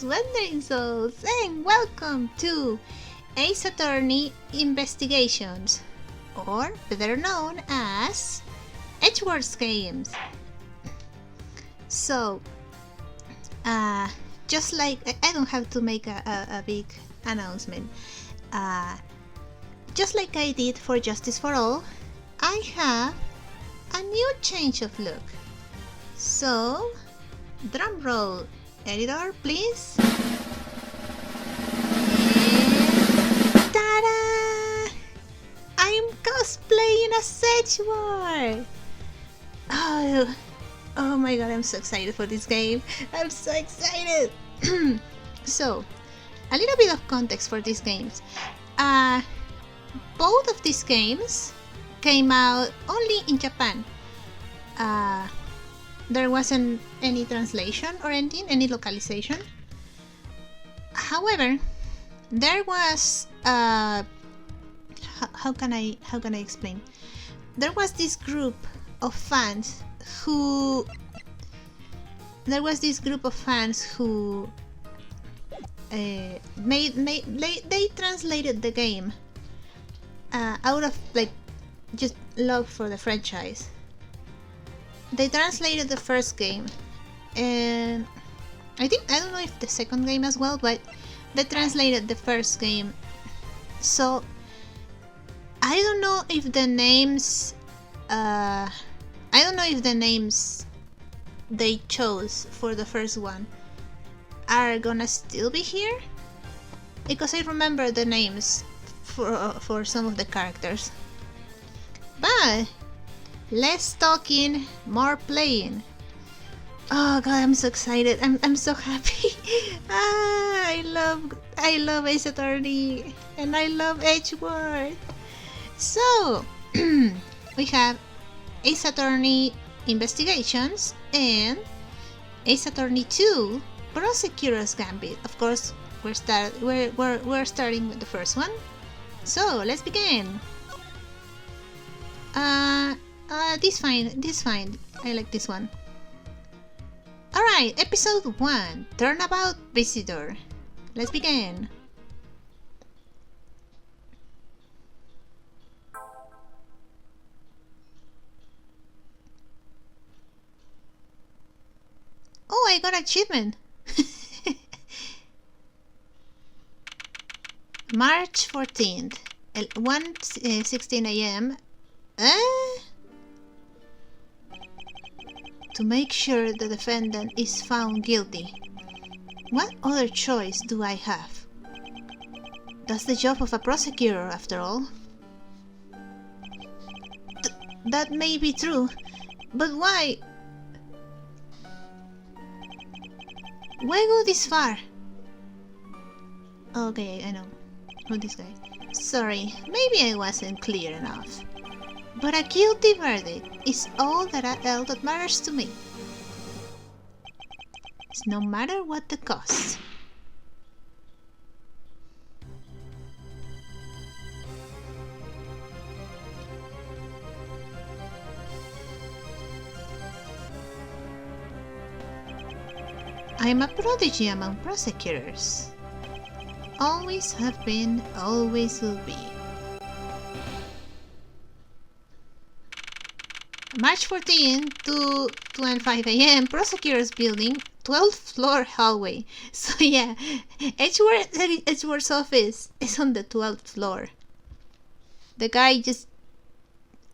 souls, wandering souls, and welcome to AceAttorney Investigations, or better known as Edgeworth games. So, just like I don't have to make a big announcement. Just like I did for Justice for All, I have a new change of look. So, drum roll, editor, please. And ta-da! I'm cosplaying as Edgeworth. Oh my god, I'm so excited for this game. I'm so excited. So, a little bit of context for these games. Both of these games came out only in Japan. There wasn't any translation or anything, any localization. However, there was how can I explain? There was this group of fans who they translated the game out of like just love for the franchise. They translated the first game, and I don't know if the second game as well, but they translated the first game. So I don't know if the names they chose for the first one are gonna still be here, because I remember the names for some of the characters. But less talking, more playing. Oh god, I'm so excited. I'm so happy. I love AceAttorney and I love Edgeworth. So we have AceAttorney Investigations and AceAttorney 2 Prosecutor's Gambit. Of course, we're starting with the first one. So let's begin. This fine. I like this one. Alright, episode 1, Turnabout Visitor. Let's begin. Oh, I got an achievement. March 14th, 1:16 a.m. To make sure the defendant is found guilty. What other choice do I have? That's the job of a prosecutor, after all. That may be true, but why? Why go this far? Okay, I know. Who this guy? Sorry, maybe I wasn't clear enough. But a guilty verdict is all that matters to me. It's no matter what the cost. I'm a prodigy among prosecutors. Always have been, always will be. March 14 to 2:05 a.m. Prosecutor's Building, 12th floor hallway. So yeah, Edgeworth's office is on the 12th floor. The guy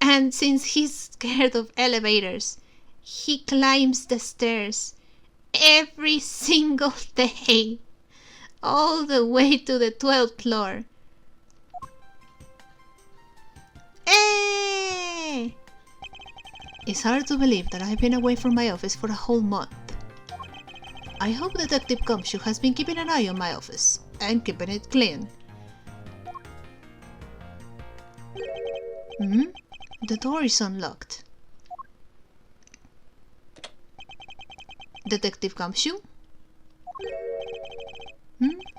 and since he's scared of elevators, he climbs the stairs every single day, all the way to the 12th floor. Hey! It's hard to believe that I've been away from my office for a whole month. I hope Detective Gumshoe has been keeping an eye on my office and keeping it clean. The door is unlocked. Detective Gumshoe?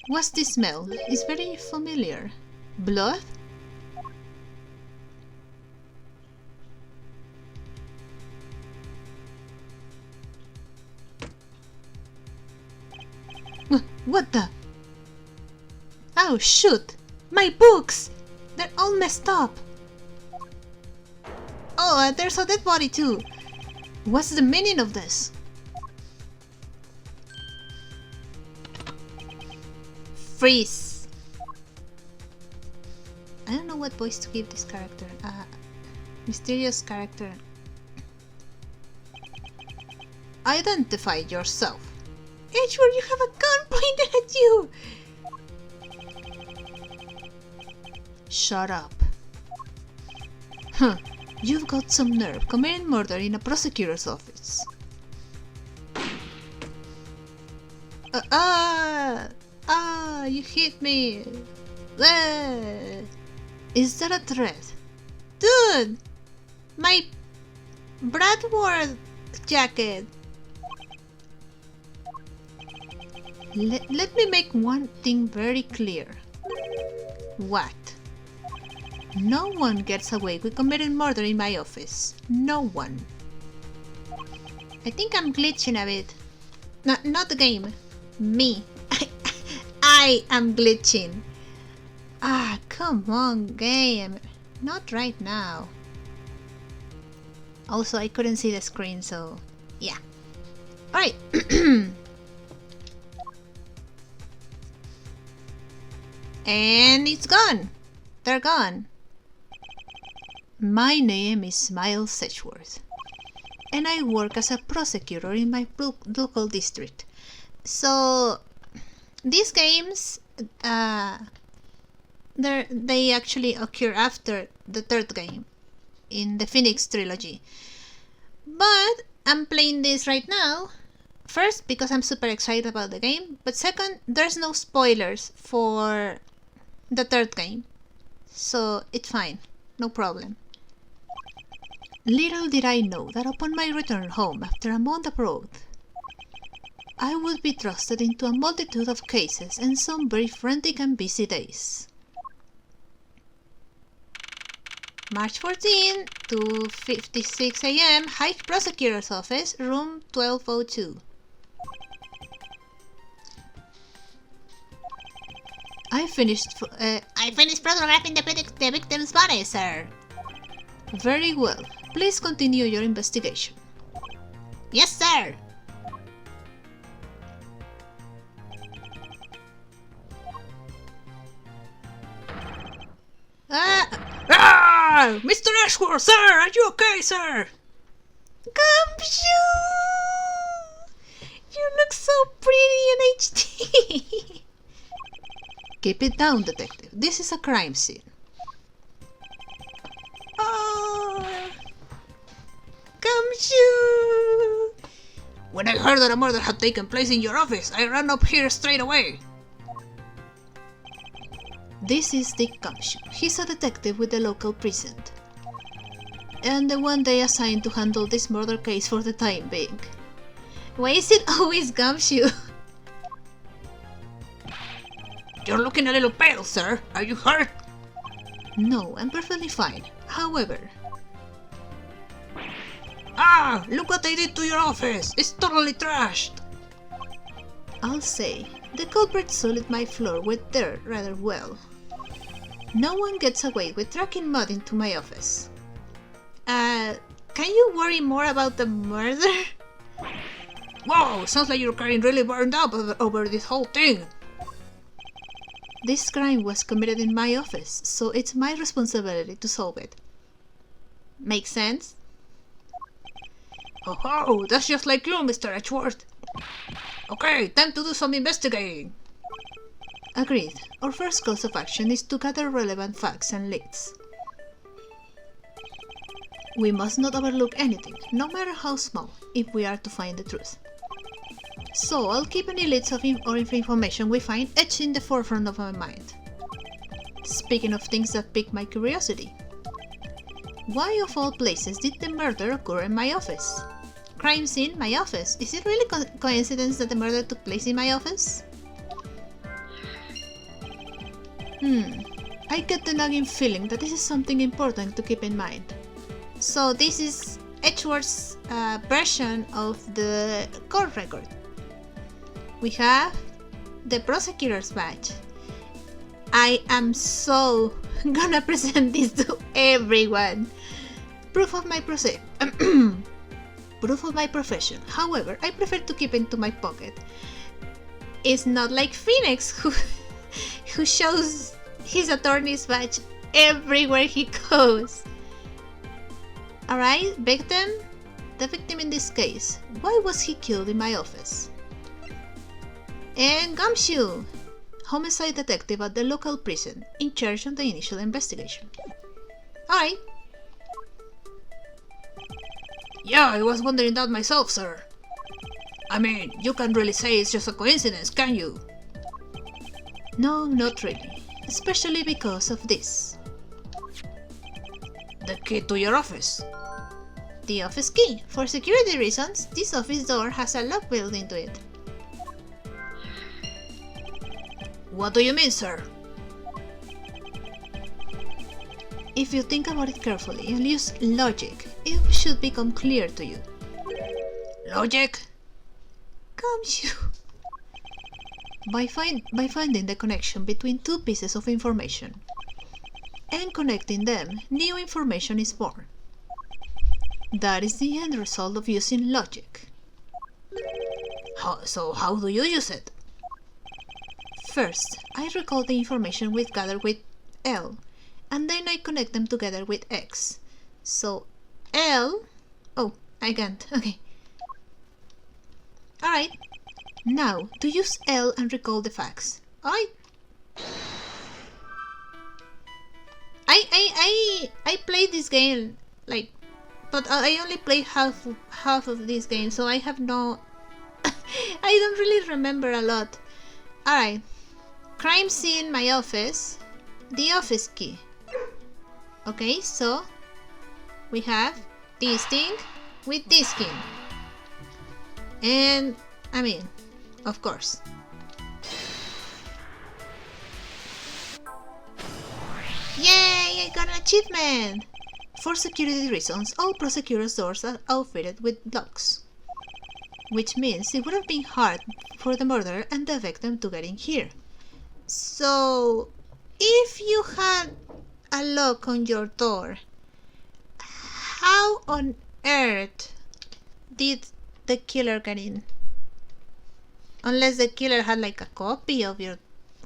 What's this smell? It's very familiar. Blood? What the? Oh shoot! My books! They're all messed up! Oh, there's a dead body too! What's the meaning of this? Freeze! I don't know what voice to give this character. Mysterious character. Identify yourself. Edgeworth, you have a gun pointed at you! Shut up. Huh, you've got some nerve committing murder in a prosecutor's office. You hit me. Is that a threat? Dude! My Bradworth jacket. Let me make one thing very clear. What? No one gets away with committing murder in my office. No one. I think I'm glitching a bit. No, not the game. Me. I am glitching. Ah, come on, game. Not right now. Also, I couldn't see the screen, so yeah. Alright. And it's gone. They're gone. My name is Miles Edgeworth, and I work as a prosecutor in my local district. So, these games, they actually occur after the third game in the Phoenix trilogy. But I'm playing this right now. First, because I'm super excited about the game, but second, there's no spoilers for the third game, so it's fine, no problem. Little did I know that upon my return home after a month abroad, I would be thrusted into a multitude of cases and some very frantic and busy days. March 14, 2:56 a.m., High Prosecutor's Office, room 1202. I finished photographing the victim's body, sir. Very well. Please continue your investigation. Yes, sir. Mr. Edgeworth, sir! Are you okay, sir? Gumshoe! You look so pretty in HD. Keep it down, detective. This is a crime scene. Oh, Gumshoe! When I heard that a murder had taken place in your office, I ran up here straight away. This is Dick Gumshoe. He's a detective with the local precinct, and the one they assigned to handle this murder case for the time being. Why is it always Gumshoe? You're looking a little pale, sir. Are you hurt? No, I'm perfectly fine. However... Ah! Look what they did to your office! It's totally trashed! I'll say, the culprit soiled my floor with dirt rather well. No one gets away with tracking mud into my office. Can you worry more about the murder? Whoa! Sounds like you're getting really burned up over this whole thing! This crime was committed in my office, so it's my responsibility to solve it. Make sense? Oh, that's just like you, Mr. Edgeworth. Okay, time to do some investigating. Agreed. Our first course of action is to gather relevant facts and leads. We must not overlook anything, no matter how small, if we are to find the truth. So I'll keep any leads or information we find etched in the forefront of my mind. Speaking of things that pique my curiosity, why of all places did the murder occur in my office? Crime scene, my office. Is it really coincidence that the murder took place in my office? I get the nagging feeling that this is something important to keep in mind. So this is Edgeworth's version of the court record. We have the prosecutor's badge. I am so gonna present this to everyone. Proof of my proof of my profession. However, I prefer to keep it to my pocket. It's not like Phoenix who shows his attorney's badge everywhere he goes. Alright, victim. The victim in this case. Why was he killed in my office? And Gumshoe, homicide detective at the local prison, in charge of the initial investigation. Alright. Yeah, I was wondering that myself, sir. I mean, you can't really say it's just a coincidence, can you? No, not really. Especially because of this. The key to your office. The office key. For security reasons, this office door has a lock built into it. What do you mean, sir? If you think about it carefully and use logic, it should become clear to you. Logic? Gumshoe. By finding the connection between two pieces of information and connecting them, new information is born. That is the end result of using logic. So how do you use it? First, I recall the information we've gathered with L, and then I connect them together with X. So L... Oh, I can't. Okay. Alright. Now, to use L and recall the facts. I played this game, like, but I only played half of this game, so I have no... I don't really remember a lot. Alright. Crime scene, my office. The office key. Okay, so we have this thing with this key. And, I mean, of course. Yay! I got an achievement! For security reasons, all prosecutors' doors are outfitted with locks. Which means it would have been hard for the murderer and the victim to get in here. So, if you had a lock on your door, how on earth did the killer get in? Unless the killer had like a copy of your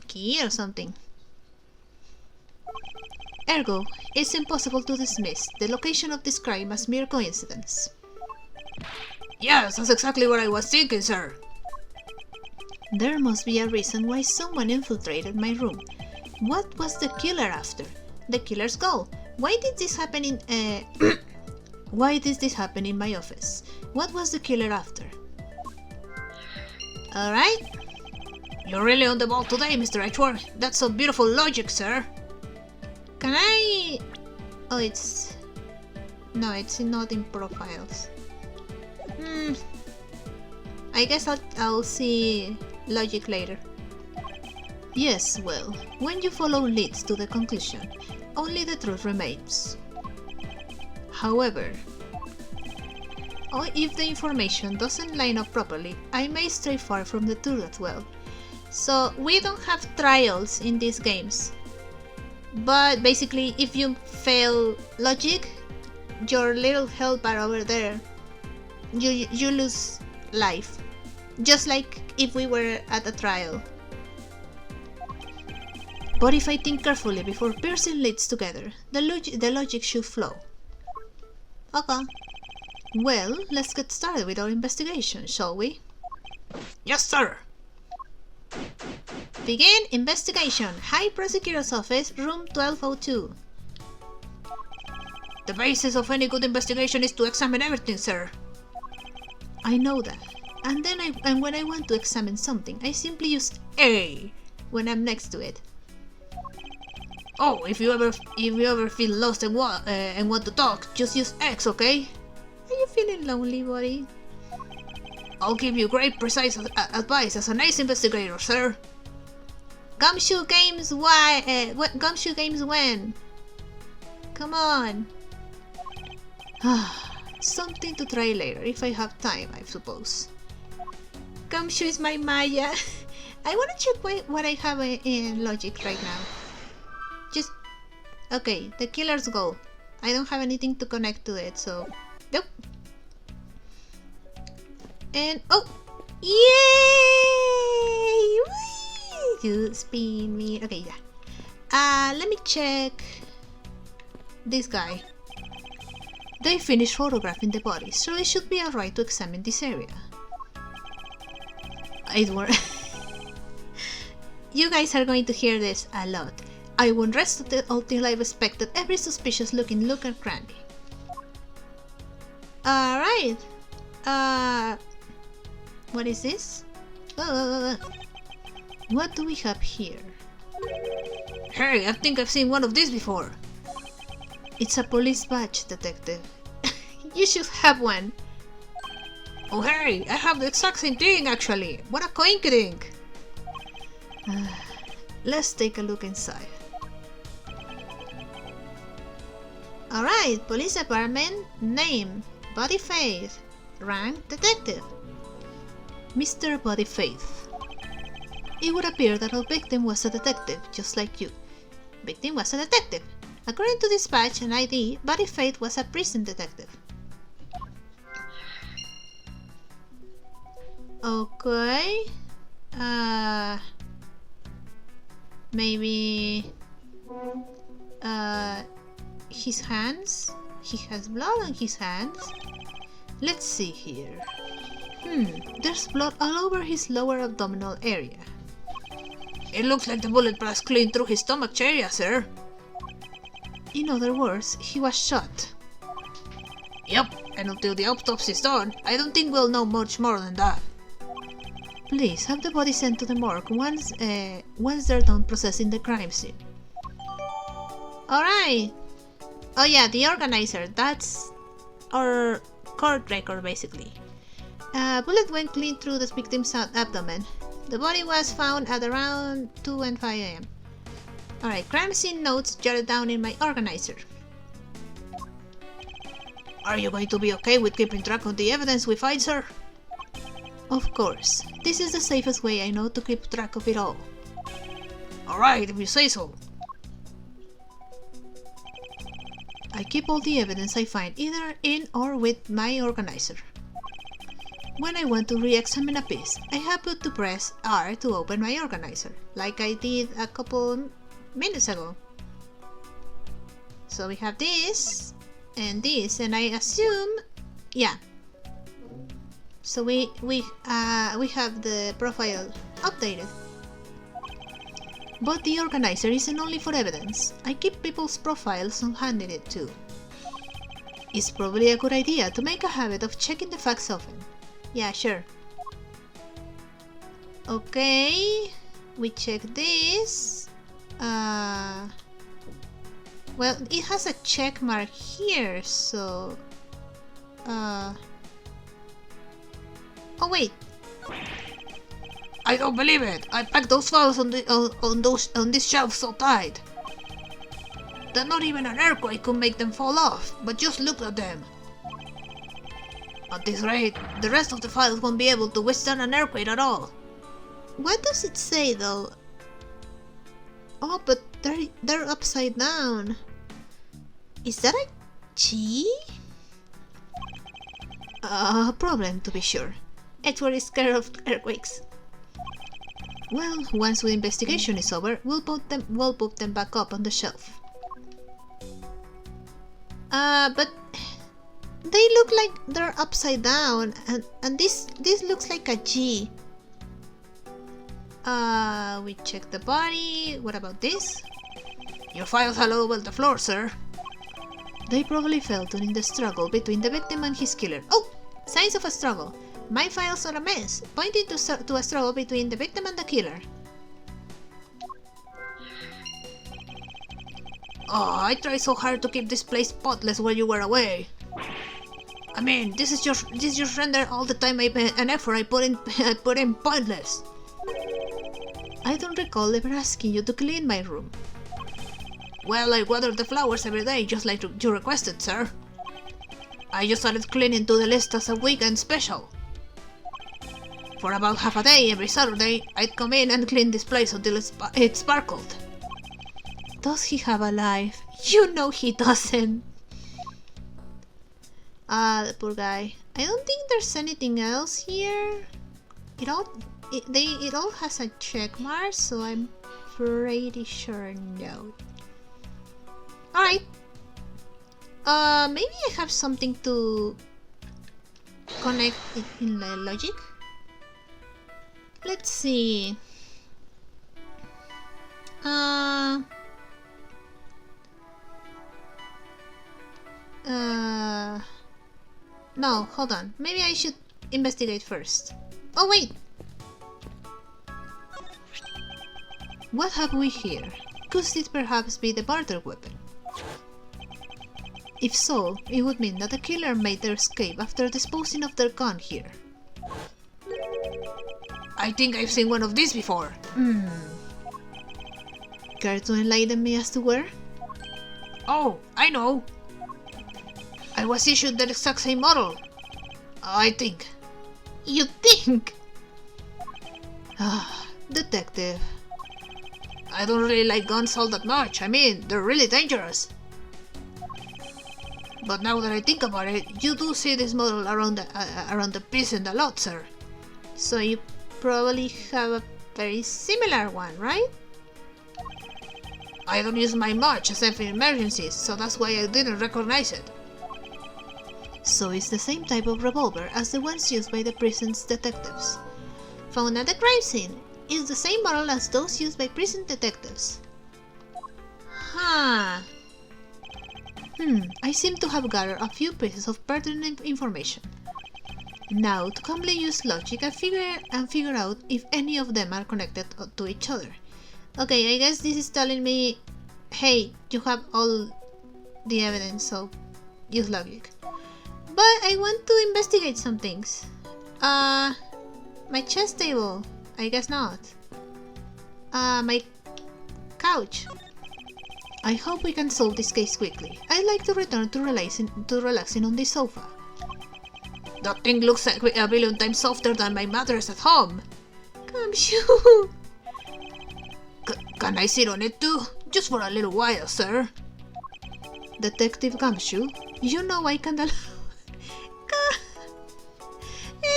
key or something. Ergo, it's impossible to dismiss the location of this crime as mere coincidence. Yes, that's exactly what I was thinking, sir. There must be a reason why someone infiltrated my room. What was the killer after? The killer's goal. Why did this happen in Why did this happen in my office? What was the killer after? Alright. You're really on the ball today, Mr. Edgeworth. That's some beautiful logic, sir. Can I... Oh, it's... No, it's not in profiles. I guess I'll see logic later. Yes, well, when you follow leads to the conclusion, only the truth remains. However, if the information doesn't line up properly, I may stray far from the truth as well. So we don't have trials in these games. But basically, if you fail logic, your little helper over there, you lose life. Just like if we were at a trial. But if I think carefully before piercing leads together, the logic should flow. Okay. Well, let's get started with our investigation, shall we? Yes, sir. Begin investigation. High Prosecutor's Office, room 1202. The basis of any good investigation is to examine everything, sir. I know that. And when I want to examine something, I simply use A when I'm next to it. Oh, if you ever feel lost and want to talk, just use X, okay? Are you feeling lonely, buddy? I'll give you great precise advice as a nice investigator, sir. Gumshoe Games Gumshoe Games when? Come on. Something to try later if I have time, I suppose. Gumshoe is my Maya. I wanna check what I have in logic right now. Just okay, the killer's goal. I don't have anything to connect to it, so nope. And oh, yay! Whee! You spin me. Okay, yeah. Let me check this guy. They finished photographing the body, so it should be alright to examine this area. Edgeworth. You guys are going to hear this a lot. I won't rest until I've inspected every suspicious looking nook and cranny. Alright. What is this? What do we have here? Hey, I think I've seen one of these before. It's a police badge, detective. You should have one. Oh hey, I have the exact same thing actually. What a coincidence. Let's take a look inside. Alright, police department, name, Body Faith, rank, detective. Mr. Body Faith. It would appear that our victim was a detective, just like you. Victim was a detective. According to dispatch and ID, Body Faith was a prison detective. Okay. Maybe his hands? He has blood on his hands. Let's see here. There's blood all over his lower abdominal area. It looks like the bullet passed clean through his stomach area, sir. In other words, he was shot. Yep, and until the autopsy's done, I don't think we'll know much more than that. Please have the body sent to the morgue once they're done processing the crime scene. Alright! Oh yeah, the organizer, that's our court record basically. Bullet went clean through the victim's abdomen. The body was found at around 2 and 5 am. Alright, crime scene notes jotted down in my organizer. Are you going to be okay with keeping track of the evidence we find, sir? Of course. This is the safest way I know to keep track of it all. Alright, if you say so. I keep all the evidence I find either in or with my organizer. When I want to re-examine a piece, I happen to press R to open my organizer, like I did a couple minutes ago. So we have this, and I assume, yeah. So we have the profile updated. But the organizer isn't only for evidence. I keep people's profiles on hand in it too. It's probably a good idea to make a habit of checking the facts often. Yeah, sure. Okay, we check this. Well, it has a check mark here, so... Oh wait. I don't believe it. I packed those files on this shelf so tight that not even an earthquake could make them fall off. But just look at them. At this rate, the rest of the files won't be able to withstand an earthquake at all. What does it say though? Oh, but they're upside down. Is that a G? A problem to be sure. Edgeworth is scared of earthquakes. Well, once the investigation is over, we'll put them back up on the shelf. But they look like they're upside down, and this looks like a G. We check the body. What about this? Your files are all over the floor, sir. They probably fell during the struggle between the victim and his killer. Oh! Signs of a struggle. My files are a mess, pointing to a struggle between the victim and the killer. Oh, I tried so hard to keep this place spotless while you were away. I mean, this just rendered all the time and effort I put in pointless. I don't recall ever asking you to clean my room. Well, I water the flowers every day, just like you requested, sir. I just added cleaning to the list as a weekend special. For about half a day every Saturday, I'd come in and clean this place until it sparkled. Does he have a life? You know he doesn't. The poor guy. I don't think there's anything else here. It all has a check mark, so I'm pretty sure no. Alright. Maybe I have something to connect it in the logic. Let's see. No, hold on. Maybe I should investigate first. Oh, wait! What have we here? Could it perhaps be the barter weapon? If so, it would mean that the killer made their escape after disposing of their gun here. I think I've seen one of these before. Care to enlighten me as to where? Oh, I know. I was issued the exact same model. I think. You think? Detective. I don't really like guns all that much. I mean, they're really dangerous. But now that I think about it, you do see this model around the prison a lot, sir. So you probably have a very similar one, right? I don't use mine much except in emergencies, so that's why I didn't recognize it. So it's the same type of revolver as the ones used by the prison's detectives. Found at the crime scene. It's the same model as those used by prison detectives. Huh. I seem to have gathered a few pieces of pertinent information. Now, to calmly use logic and figure out if any of them are connected to each other. Okay, I guess this is telling me, hey, you have all the evidence, so use logic. But I want to investigate some things. My chess table. I guess not. My couch. I hope we can solve this case quickly. I'd like to return to relaxing on this sofa. That thing looks like a billion times softer than my mattress at home. Gumshoe! Can I sit on it too? Just for a little while, sir. Detective Gumshoe, you know I can allow...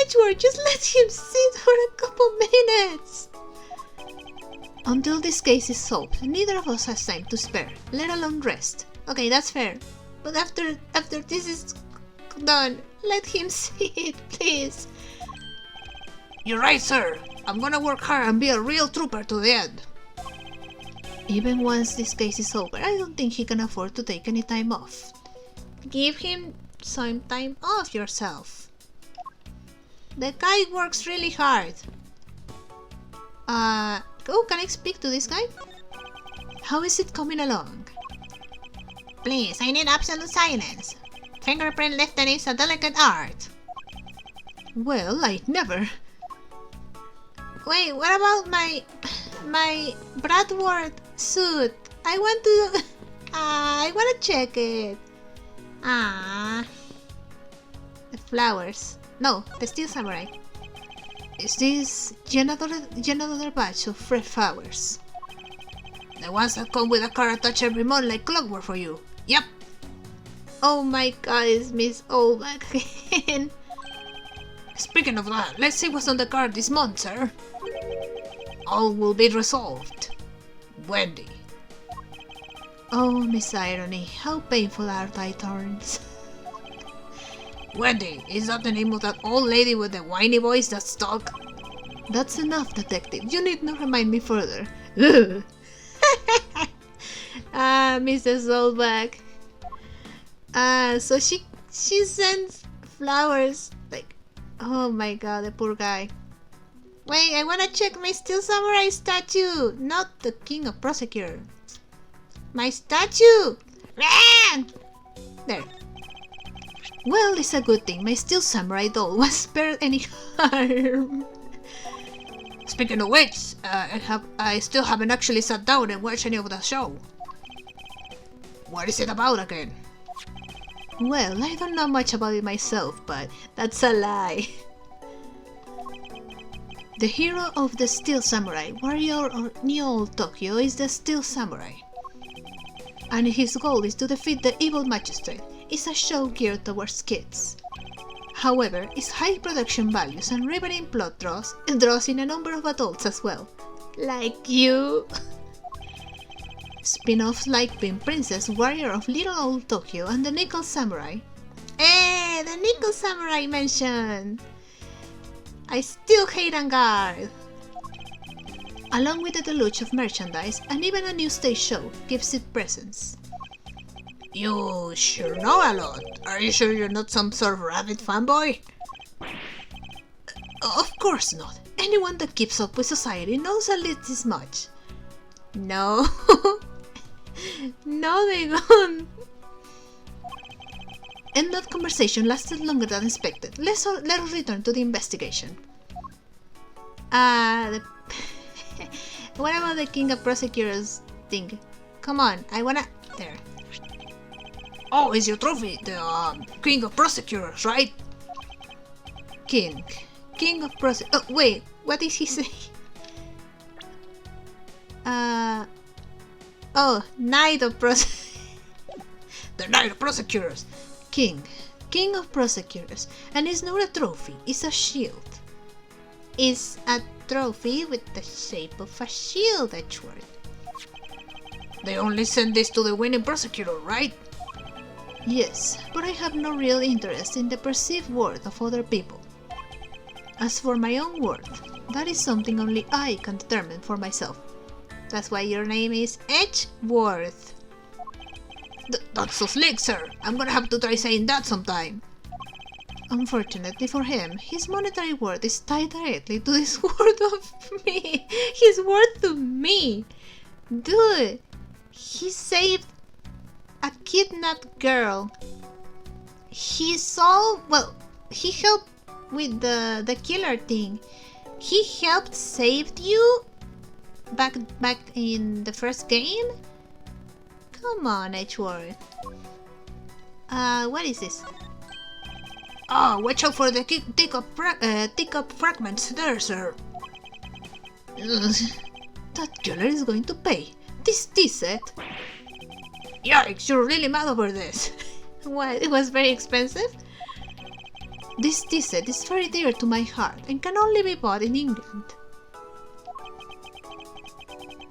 Edgeworth, just let him sit for a couple minutes! Until this case is solved, neither of us has time to spare, let alone rest. Okay, that's fair. But after this is done, let him sit, please. You're right, sir. I'm gonna work hard and be a real trooper to the end. Even once this case is over, I don't think he can afford to take any time off. Give him some time off yourself. The guy works really hard. Oh, can I speak to this guy? How is it coming along? Please, I need absolute silence. Fingerprint lifting is a delicate art. Well, I never. Wait, what about my Bradward suit? I want to check it. The flowers. No, the Steel Samurai. Is this yet another batch of fresh flowers? The ones that come with a card attached every month like clockwork for you. Yep. Oh my god, it's Miss Oldbag again. Speaking of that, let's see what's on the card this month, sir. All will be resolved. Wendy. Oh, Miss Irony, how painful are thy turns. Wendy, is that the name of that old lady with the whiny voice that's stuck? That's enough, detective. You need not remind me further. Mrs. Oldbag. So she sends flowers. Like, oh my god, the poor guy. Wait, I wanna check my Steel Samurai statue, not the King of Prosecutor. My statue! There. Well, it's a good thing my Steel Samurai doll was spared any harm. Speaking of which, I still haven't actually sat down and watched any of that show. What is it about again? Well, I don't know much about it myself, but that's a lie. The hero of the Steel Samurai warrior of New Old Tokyo is the Steel Samurai, and his goal is to defeat the evil magistrate. It's a show geared towards kids. However, its high production values and riveting plot draws in a number of adults as well. Like you! Spin-offs like Pink Princess, Warrior of Little Old Tokyo, and the Nickel Samurai. The Nickel Samurai mentioned! I still hate Vanguard! Along with the deluge of merchandise and even a new stage show gives it presence. You sure know a lot. Are you sure you're not some sort of rabbit fanboy? Of course not. Anyone that keeps up with society knows at least this much. No. No, they don't. And that conversation lasted longer than expected. Let us return to the investigation. What about the King of Prosecutors thing? Come on, I wanna... There. Oh, it's your trophy, the King of Prosecutors, right? King of Prosecutors... Oh, wait, what did he say? Oh, Knight of Prosecutors. The Knight of Prosecutors. King of Prosecutors. And it's not a trophy, it's a shield. It's a trophy with the shape of a shield, Edgeworth. They only send this to the winning prosecutor, right? Yes, but I have no real interest in the perceived worth of other people. As for my own worth, that is something only I can determine for myself. That's why your name is Edgeworth. That's so slick, sir. I'm gonna have to try saying that sometime. Unfortunately for him, his monetary worth is tied directly to his worth of me. His worth to me. Dude, he saved a kidnapped girl. He helped with the killer thing. He helped save you back in the first game? Come on, Edgeworth. What is this? Ah, watch out for the teacup fragments there, sir. That killer is going to pay. This set. Yikes, you're really mad over this. What, it was very expensive? This set is very dear to my heart and can only be bought in England.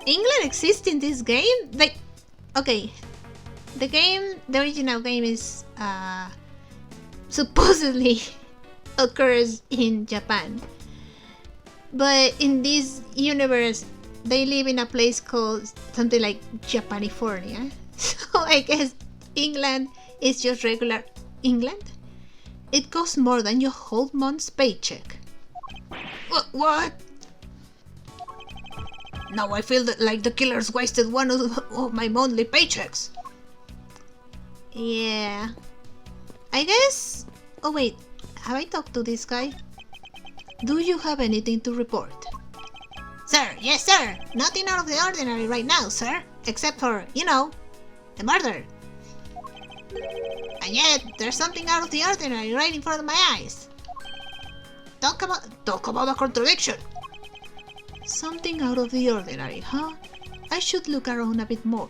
England exists in this game? Like, okay, the original game is supposedly occurs in Japan, but in this universe they live in a place called something like Japanifornia. So I guess England is just regular England. It costs more than your whole month's paycheck. What? Now I feel like the killers wasted one of my monthly paychecks. Yeah. I guess... Oh wait, have I talked to this guy? Do you have anything to report? Sir, yes sir. Nothing out of the ordinary right now, sir. Except for, you know, the murder. And yet, there's something out of the ordinary right in front of my eyes. Talk about a contradiction. Something out of the ordinary, huh? I should look around a bit more.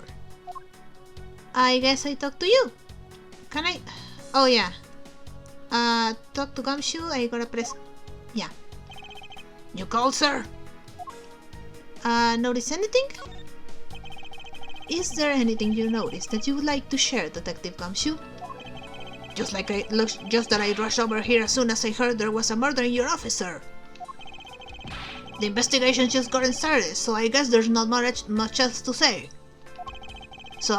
I guess I talk to you. Can I? Oh yeah. Talk to Gumshoe. I gotta press. Yeah. You called, sir? Notice anything? Is there anything you noticed that you would like to share, Detective Gumshoe? Just that I rushed over here as soon as I heard there was a murder in your office, sir. The investigation just got started, so I guess there's not much else to say. So,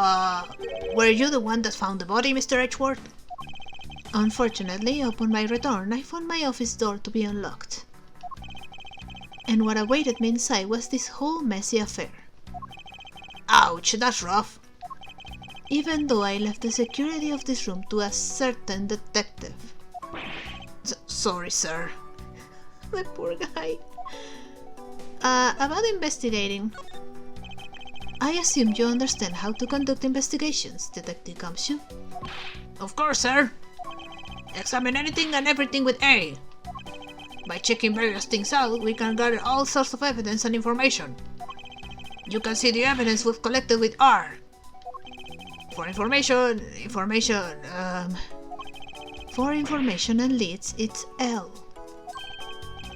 were you the one that found the body, Mr. Edgeworth? Unfortunately, upon my return, I found my office door to be unlocked. And what awaited me inside was this whole messy affair. Ouch, that's rough. Even though I left the security of this room to a certain detective. Sorry, sir. The poor guy. About investigating. I assume you understand how to conduct investigations, Detective Gumshoe. Of course, sir. Examine anything and everything with A. By checking various things out, we can gather all sorts of evidence and information. You can see the evidence we've collected with R. For information and leads, it's L.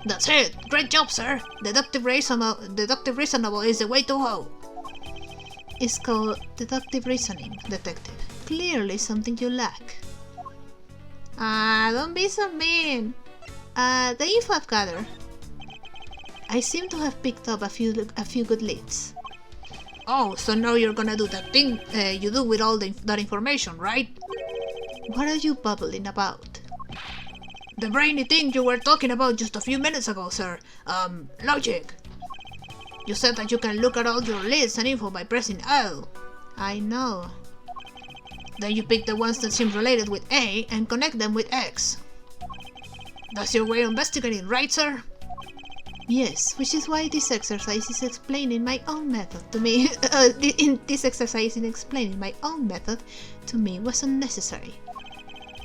That's it! Great job, sir! Deductive reasonable is the way to go. It's called deductive reasoning, detective. Clearly something you lack. Don't be so mean. The info I've gathered. I seem to have picked up a few good leads. Oh, so now you're gonna do that thing you do with all that information, right? What are you babbling about? The brainy thing you were talking about just a few minutes ago, sir. Logic. You said that you can look at all your leads and info by pressing L. I know. Then you pick the ones that seem related with A and connect them with X. That's your way of investigating, right, sir? Yes, which is why this exercise is explaining my own method to me. This exercise in explaining my own method to me was unnecessary.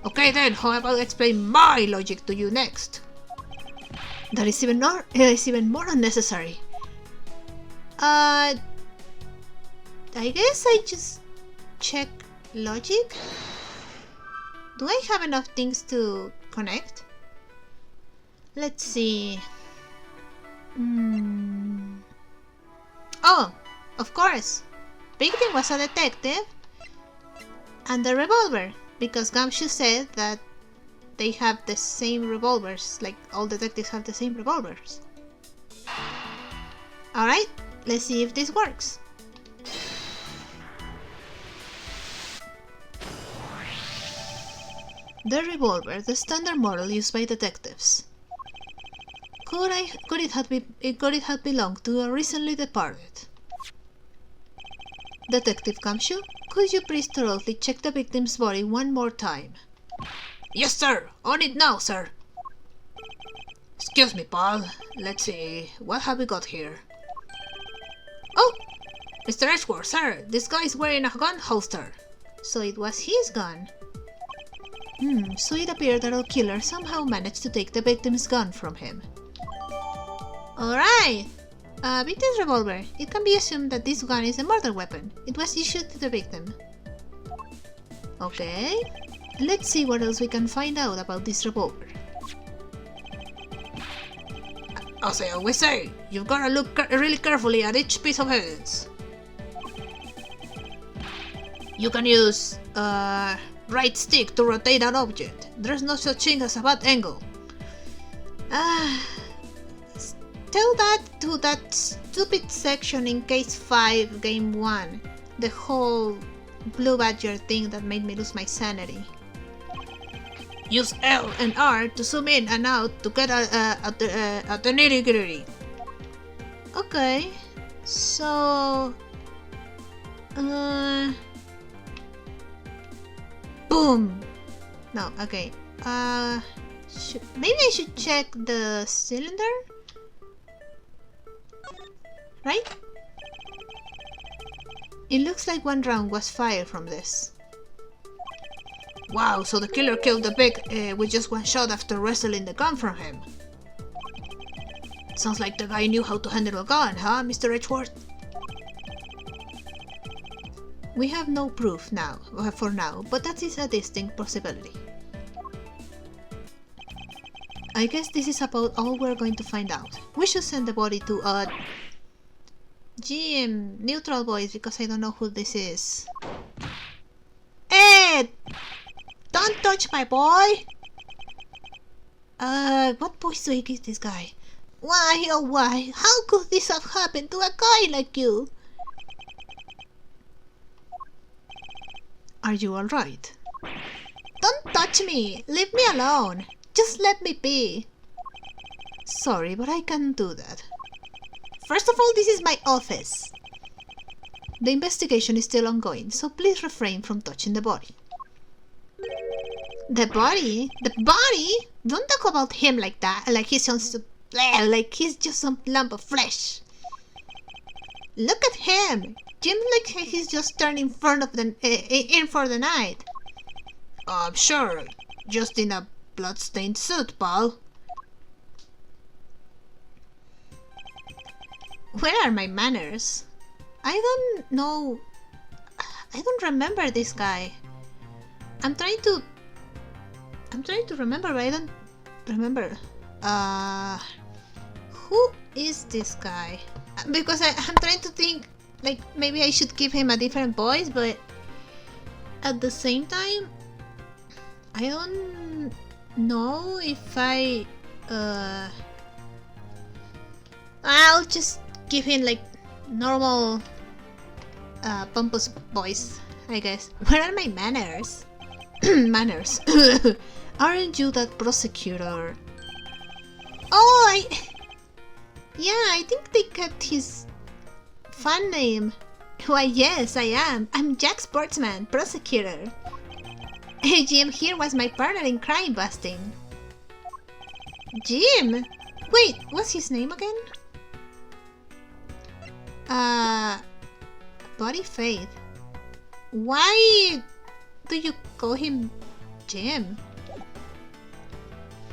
Okay then, how about I explain my logic to you next? That is even more unnecessary. I guess I just check logic? Do I have enough things to connect? Let's see. Oh, of course. Victim was a detective. And the revolver, because Gumshoe said that they have the same revolvers, like all detectives have the same revolvers. Alright, let's see if this works. The revolver, the standard model used by detectives. Could it have belonged to a recently departed? Detective Gumshoe, could you please thoroughly check the victim's body one more time? Yes, sir. On it now, sir. Excuse me, pal. Let's see. What have we got here? Oh! Mr. Edgeworth, sir. This guy is wearing a gun holster. So it was his gun. So it appeared that our killer somehow managed to take the victim's gun from him. Alright! Victim's revolver. It can be assumed that this gun is a murder weapon. It was issued to the victim. Okay. Let's see what else we can find out about this revolver. As I always say, you've gotta look really carefully at each piece of evidence. You can use right stick to rotate an object. There's no such thing as a bad angle. Tell that to that stupid section in case 5 game 1. The whole blue badger thing that made me lose my sanity. Use L and R to zoom in and out to get at the nitty gritty. Okay, so boom. No, okay. Maybe I should check the cylinder, right? It looks like one round was fired from this. Wow, so the killer killed the pig with just one shot after wrestling the gun from him. Sounds like the guy knew how to handle a gun, huh, Mr. Edgeworth? We have no proof now, for now, but that is a distinct possibility. I guess this is about all we're going to find out. We should send the body to GM, neutral voice, because I don't know who this is. Ed! Don't touch my boy! What voice do I give this guy? Why, oh why, how could this have happened to a guy like you? Are you alright? Don't touch me! Leave me alone! Just let me be! Sorry, but I can't do that. First of all, this is my office. The investigation is still ongoing, so please refrain from touching the body. The body? The body? Don't talk about him like that, like he's just some lump of flesh. Look at him! Seems like he's just turned in for the night. Sure. Just in a blood-stained suit, pal. Where are my manners? I don't know. I don't remember this guy. I'm trying to remember, but I don't remember. Who is this guy? Because I'm trying to think, like, maybe I should give him a different voice, but at the same time, I don't know if I'll just give him, like, normal pompous voice, I guess. Where are my manners? Manners. Aren't you that prosecutor? Oh, yeah, I think they kept his fun name. Why, yes, I am. I'm Jack Sportsman, prosecutor. Jim here was my partner in crime busting. Jim? Wait, what's his name again? Body Faith. Why do you call him Jim?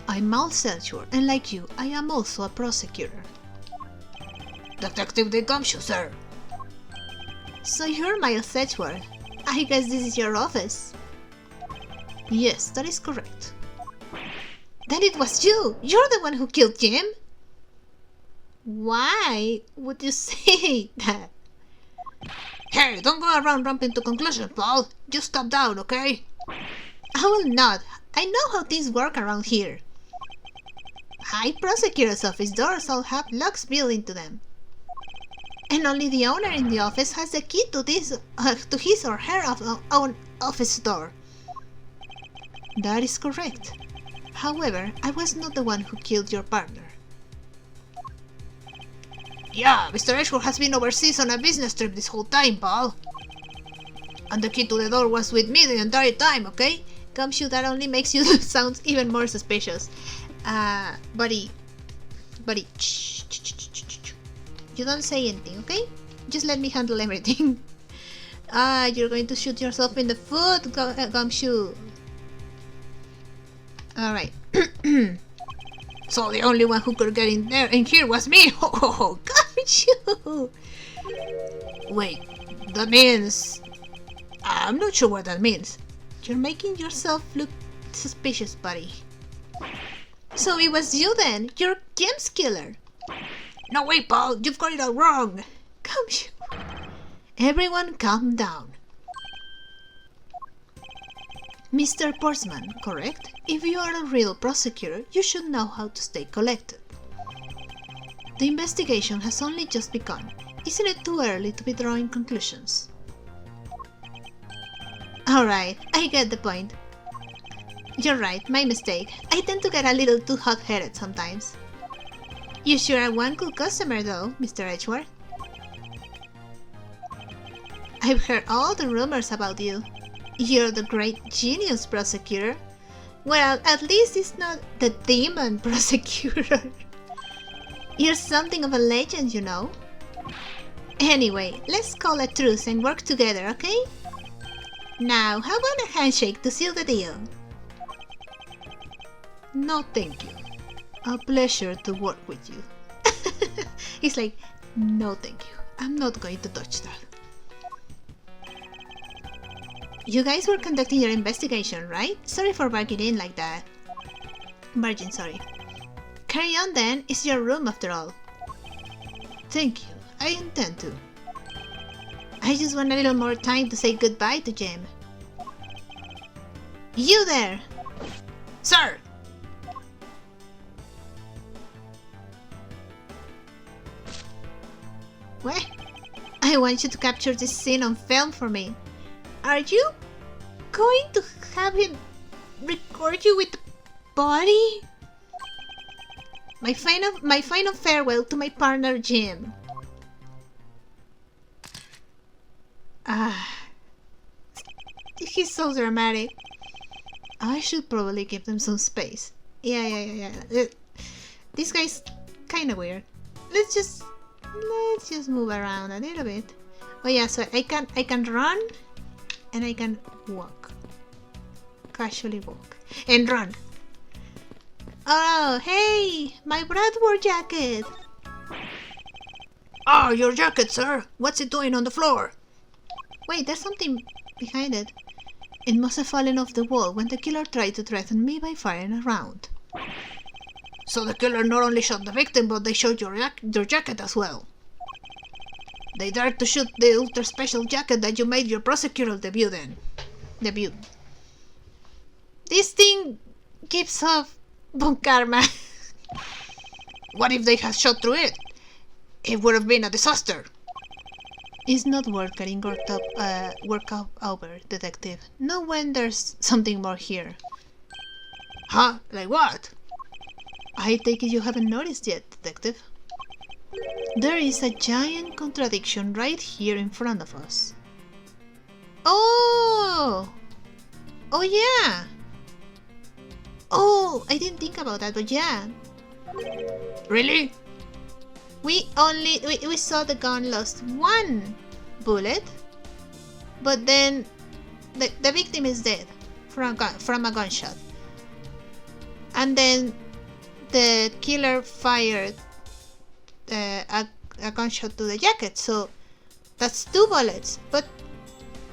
I'm Miles Edgeworth, and like you, I am also a prosecutor. Detective Gumshoe, sir. So you're Miles Edgeworth. I guess this is your office. Yes, that is correct. Then it was you! You're the one who killed Jim! Why would you say that? Hey, don't go around jumping to conclusions, Paul. Just stop down, okay? I will not. I know how things work around here. High prosecutor's office doors all have locks built into them. And only the owner in the office has the key to his or her own office door. That is correct. However, I was not the one who killed your partner. Yeah, Mr. Edgeworth has been overseas on a business trip this whole time, Paul. And the key to the door was with me the entire time, okay? Gumshoe, that only makes you sound even more suspicious. Buddy, shh. You don't say anything, okay? Just let me handle everything. You're going to shoot yourself in the foot, Gumshoe. Alright. So the only one who could get in here was me. Oh, Gumshoe! Wait, that means... I'm not sure what that means. You're making yourself look suspicious, buddy. So it was you then. You're Jim's killer. No, wait, Paul. You've got it all wrong. Gumshoe. Everyone calm down. Mr. Portsman, correct? If you are a real prosecutor, you should know how to stay collected. The investigation has only just begun. Isn't it too early to be drawing conclusions? Alright, I get the point. You're right, my mistake. I tend to get a little too hot-headed sometimes. You sure are one cool customer though, Mr. Edgeworth. I've heard all the rumors about you. You're the great genius prosecutor. Well, at least it's not the demon prosecutor. You're something of a legend, you know. Anyway, let's call a truce and work together, okay? Now, how about a handshake to seal the deal? No, thank you. A pleasure to work with you. He's like, no, thank you. I'm not going to touch that. You guys were conducting your investigation, right? Sorry for barging in like that. Barging, sorry. Carry on then, it's your room after all. Thank you, I intend to. I just want a little more time to say goodbye to Jim. You there! Sir! What? I want you to capture this scene on film for me. Are you going to have him record you with the body? My final farewell to my partner Jim. He's so dramatic. I should probably give them some space. Yeah. This guy's kind of weird. Let's just move around a little bit. Oh yeah, so I can run and I can walk. Casually walk and run. Oh, hey, my Bradford jacket. Ah, your jacket, sir. What's it doing on the floor? Wait, there's something behind it. It must have fallen off the wall when the killer tried to threaten me by firing a round. So the killer not only shot the victim, but they shot your jacket as well. They dared to shoot the ultra special jacket that you made your prosecutor debut in. Debut. This thing gives off bone karma. What if they had shot through it? It would have been a disaster. It's not worth getting worked up over, detective. Not when there's something more here. Huh? Like what? I take it you haven't noticed yet, detective. There is a giant contradiction right here in front of us. Oh! Oh yeah! Oh, I didn't think about that, but yeah. Really? We saw the gun lost one bullet, but then the victim is dead from a gunshot, and then the killer fired a gunshot to the jacket, so that's 2 bullets, but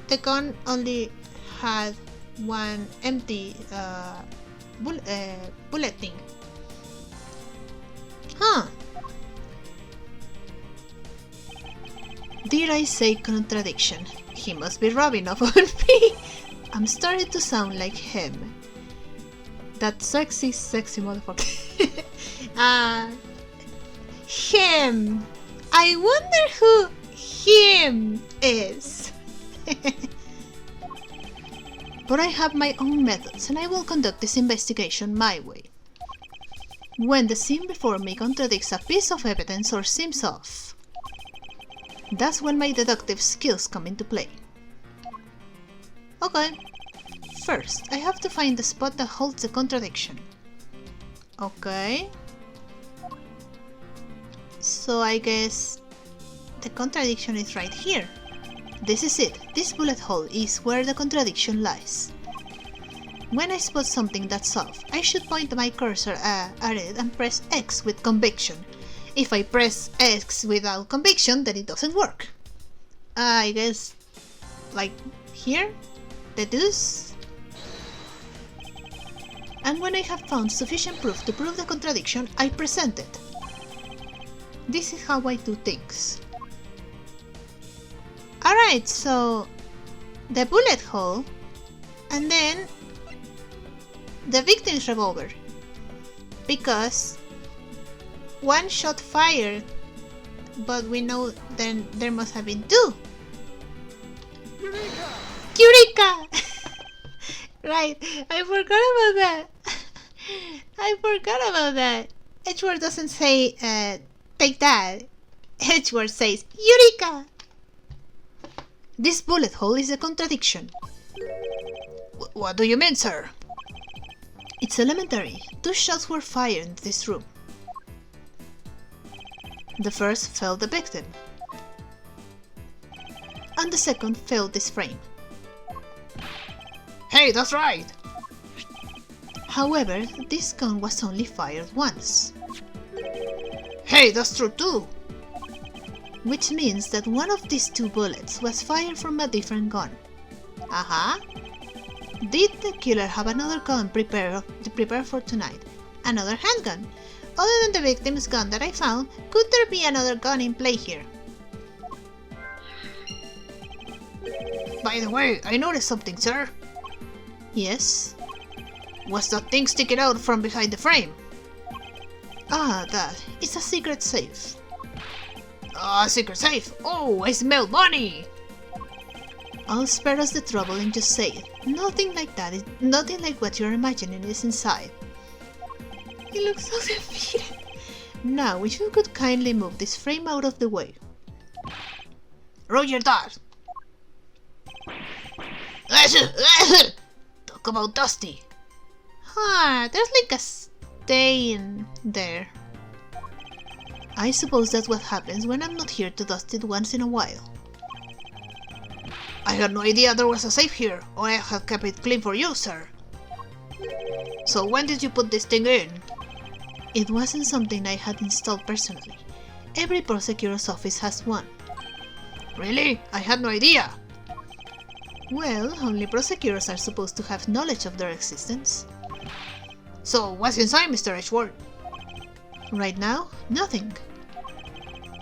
the gun only had one empty bullet thing. Huh. Did I say contradiction? He must be rubbing off on me. I'm starting to sound like him. That sexy motherfucker. Him. I wonder who him is. But I have my own methods and I will conduct this investigation my way. When the scene before me contradicts a piece of evidence or seems off, that's when my deductive skills come into play. Okay. First, I have to find the spot that holds the contradiction. Okay. So I guess the contradiction is right here. This is it. This bullet hole is where the contradiction lies. When I spot something that's off, I should point my cursor at it and press X with conviction. If I press X without conviction, then it doesn't work. I guess, like here, the deuce. And when I have found sufficient proof to prove the contradiction, I present it. This is how I do things. Alright, so the bullet hole, and then the victim's revolver, because one shot fired, but we know then there must have been 2. Eureka! Right, I forgot about that. Edgeworth doesn't say, take that. Edgeworth says, Eureka! This bullet hole is a contradiction. What do you mean, sir? It's elementary. 2 shots were fired in this room. The first felled the victim, and the second felled this frame. Hey, that's right! However, this gun was only fired once. Hey, that's true too! Which means that one of these 2 bullets was fired from a different gun. Aha! Did the killer have another gun prepared for tonight? Another handgun? Other than the victim's gun that I found, could there be another gun in play here? By the way, I noticed something, sir. Yes? What's that thing sticking out from behind the frame? Ah, that. It's a secret safe. Secret safe! Oh, I smell money! I'll spare us the trouble and just say it. Nothing like that. Nothing like what you're imagining is inside. He looks so defeated. Now, if you could kindly move this frame out of the way. Roger that! Talk about dusty. There's like a stain there. I suppose that's what happens when I'm not here to dust it once in a while. I had no idea there was a safe here, or I had kept it clean for you, sir. So when did you put this thing in? It wasn't something I had installed personally. Every prosecutor's office has one. Really? I had no idea. Well, only prosecutors are supposed to have knowledge of their existence. So, what's inside, Mr. Edgeworth? Right now, nothing.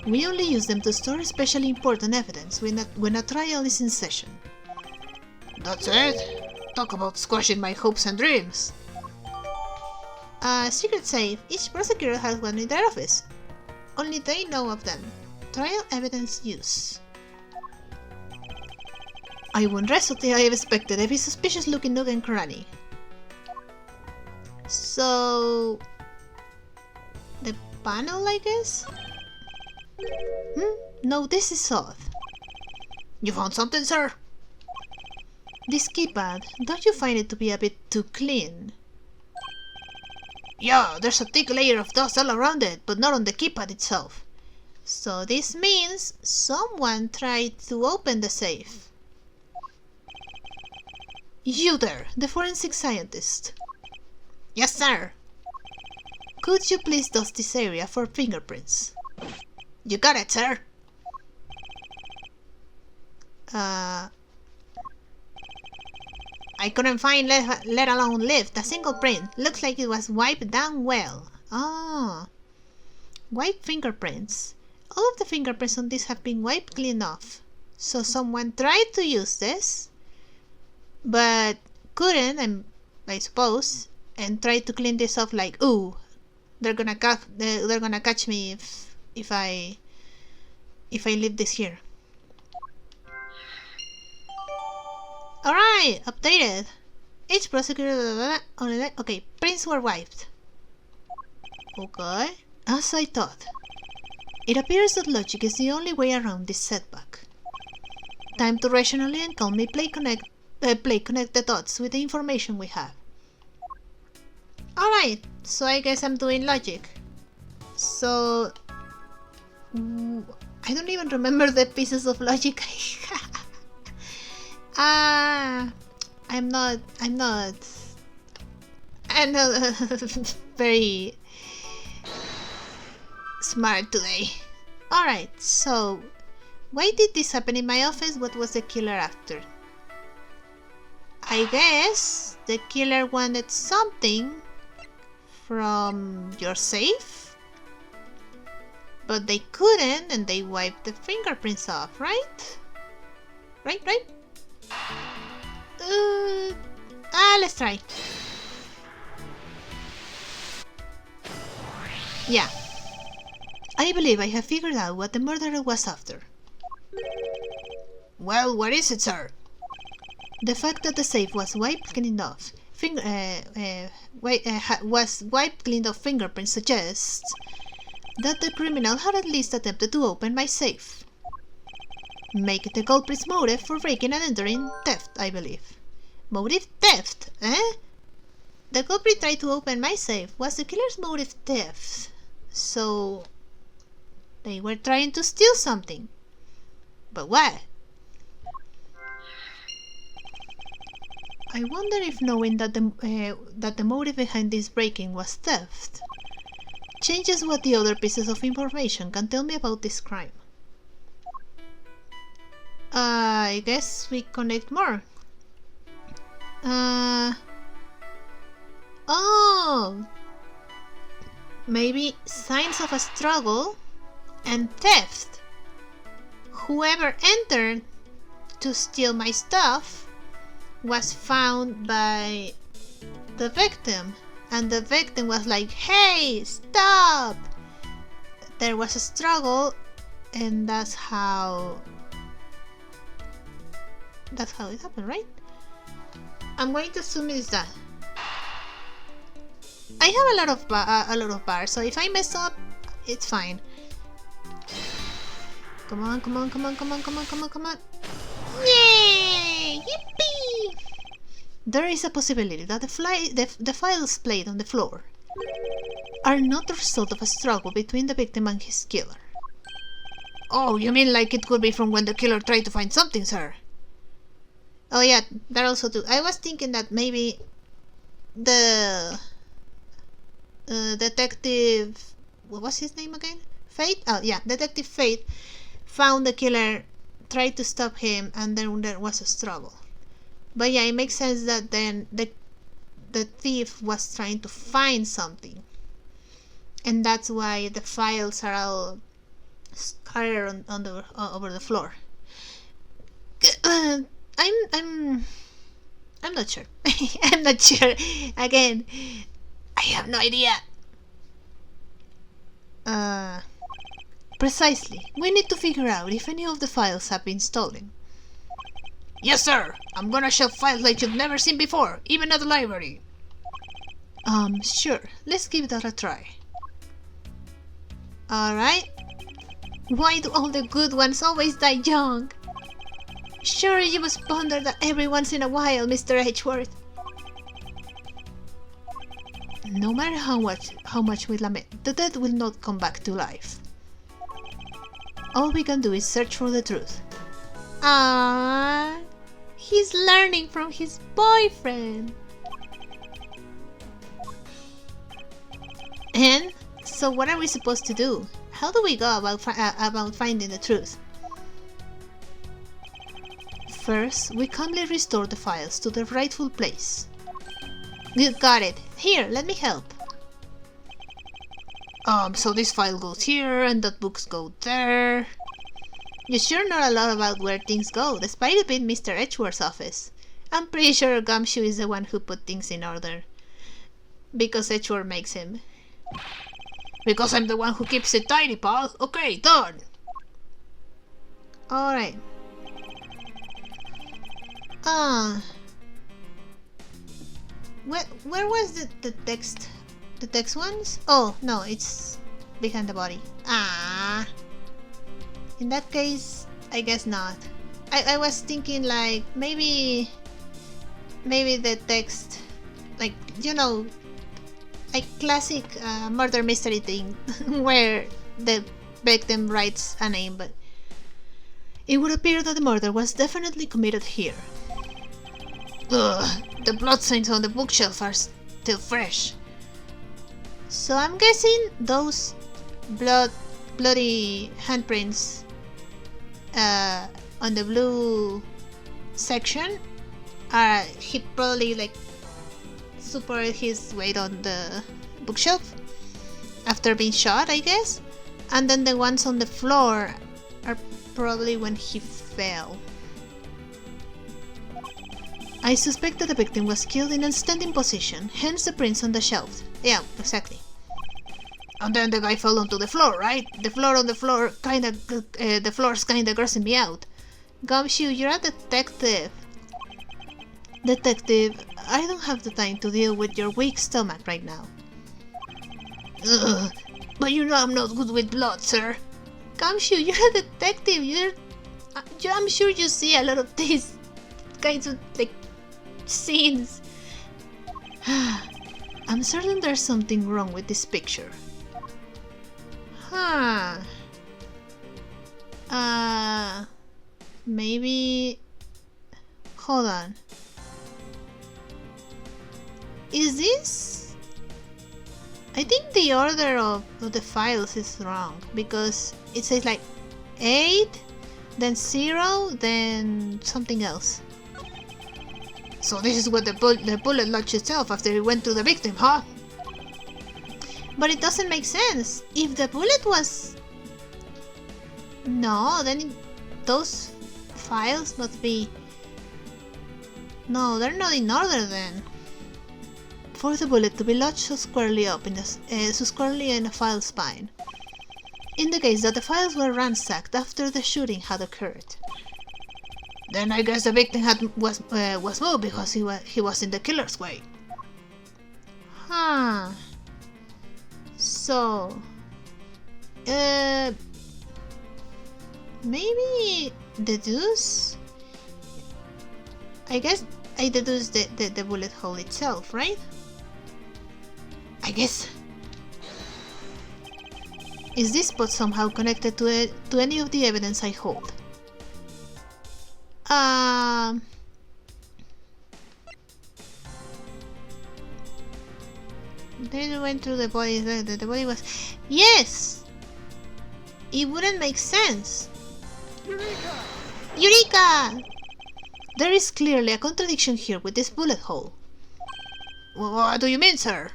We only use them to store especially important evidence when a trial is in session. That's it? Talk about squashing my hopes and dreams. A secret safe. Each prosecutor has one in their office. Only they know of them. Trial evidence use. I won't rest until I have inspected every suspicious looking nook and cranny. So... the panel, I guess? No, this is odd. You found something, sir? This keypad, don't you find it to be a bit too clean? Yeah, there's a thick layer of dust all around it, but not on the keypad itself. So this means someone tried to open the safe. You there, the forensic scientist. Yes, sir. Could you please dust this area for fingerprints? You got it, sir. I couldn't find, let alone lift, a single print. Looks like it was wiped down well. Ah. Wiped fingerprints. All of the fingerprints on this have been wiped clean off. So someone tried to use this, but couldn't, I suppose, and tried to clean this off like, ooh, they're gonna catch me if I leave this here. Alright, updated. Each prosecutor... Okay, prints were wiped. Okay, as I thought. It appears that logic is the only way around this setback. Time to rationally and calmly connect the dots with the information we have. Alright, so I guess I'm doing logic. So... I don't even remember the pieces of logic I have. I'm not very smart today. Alright, so why did this happen in my office? What was the killer after? I guess the killer wanted something from your safe, but they couldn't and they wiped the fingerprints off, right? Right? Let's try. Yeah. I believe I have figured out what the murderer was after. Well, what is it, sir? The fact that the safe was wiped clean off, was wiped clean off fingerprints suggests that the criminal had at least attempted to open my safe. Make it the culprit's motive for breaking and entering theft, I believe. Motive theft, eh? The culprit tried to open my safe. Was the killer's motive theft? So they were trying to steal something. But what? I wonder if knowing that the motive behind this breaking was theft changes what the other pieces of information can tell me about this crime. I guess we connect more. Oh! Maybe signs of a struggle and theft. Whoever entered to steal my stuff was found by the victim, and the victim was like, hey, stop! There was a struggle, and that's how it happened, right? I'm going to assume it's that. I have a lot of bars, so if I mess up, it's fine. Come on. Yay! Yippee! There is a possibility that the files played on the floor are not the result of a struggle between the victim and his killer. Oh, you mean like it could be from when the killer tried to find something, sir? Oh yeah, that also too. I was thinking that maybe the detective, what was his name again? Fate? Oh yeah, Detective Fate found the killer, tried to stop him, and then there was a struggle. But yeah, it makes sense that then the thief was trying to find something, and that's why the files are all scattered on the over the floor. I'm not sure. I'm not sure. Again, I have no idea. Precisely. We need to figure out if any of the files have been stolen. Yes, sir. I'm gonna shelf files like you've never seen before, even at the library. Sure. Let's give that a try. Alright. Why do all the good ones always die young? Sure, you must ponder that every once in a while, Mr. Edgeworth. No matter how much we lament, the dead will not come back to life. All we can do is search for the truth. Ah, he's learning from his boyfriend. And so, what are we supposed to do? How do we go about finding the truth? First, we calmly restore the files to their rightful place. You got it. Here, let me help. So this file goes here, and that books go there. You sure know a lot about where things go, despite it being Mr. Edgeworth's office. I'm pretty sure Gumshoe is the one who put things in order. Because Edgeworth makes him. Because I'm the one who keeps it tidy, pal. Okay, done. Alright. Where was the text? The text ones? Oh, no, it's behind the body. Ah. In that case, I guess not. I was thinking like maybe the text, like, you know, a classic murder mystery thing where the victim writes a name, but it would appear that the murder was definitely committed here. Ugh, the blood stains on the bookshelf are still fresh. So I'm guessing those bloody handprints on the blue section are, he probably like super his weight on the bookshelf after being shot, I guess, and then the ones on the floor are probably when he fell. I suspect that the victim was killed in a standing position, hence the prints on the shelf. Yeah, exactly. And then the guy fell onto the floor, right? The floor's kinda grossing me out. Gumshoe, you're a detective. Detective, I don't have the time to deal with your weak stomach right now. Ugh, but you know I'm not good with blood, sir. Gumshoe, you're a detective. I'm sure you see a lot of these kinds of like scenes. I'm certain there's something wrong with this picture. Huh. Maybe... Hold on. Is this... I think the order of the files is wrong, because it says like 8, then 0, then something else. So this is what the bullet lodged itself after it went to the victim, huh? But it doesn't make sense. If the bullet was... No, then those files must be... No, they're not in order then. For the bullet to be lodged so squarely up in a file spine indicates that the files were ransacked after the shooting had occurred. Then I guess the victim was moved because he was in the killer's way. Huh. So, maybe deduce. I guess I deduce the bullet hole itself, right? I guess. Is this spot somehow connected to any of the evidence I hold? Then went through the body. The body was... Yes! It wouldn't make sense. Eureka! There is clearly a contradiction here with this bullet hole. What do you mean, sir?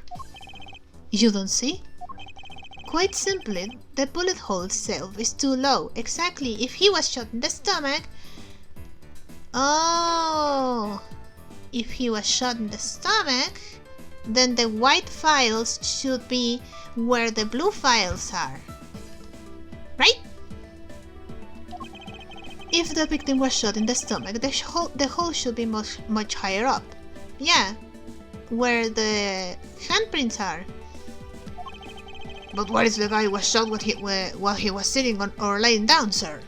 You don't see? Quite simply, the bullet hole itself is too low. Exactly, if he was shot in the stomach... Oh! If he was shot in the stomach, then the white files should be where the blue files are. Right? If the victim was shot in the stomach, the hole should be much higher up. Yeah, where the handprints are. But what if the guy was shot while he was sitting on or laying down, sir?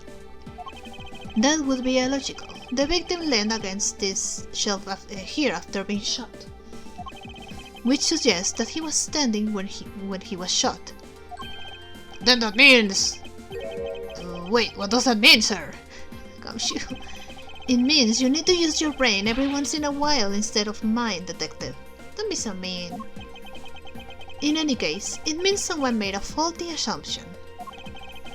That would be illogical. The victim leaned against this shelf here after being shot, which suggests that he was standing when he was shot. Then that means... wait, what does that mean, sir? Gumshoe. It means you need to use your brain every once in a while instead of mine, detective. Don't be so mean. In any case, it means someone made a faulty assumption.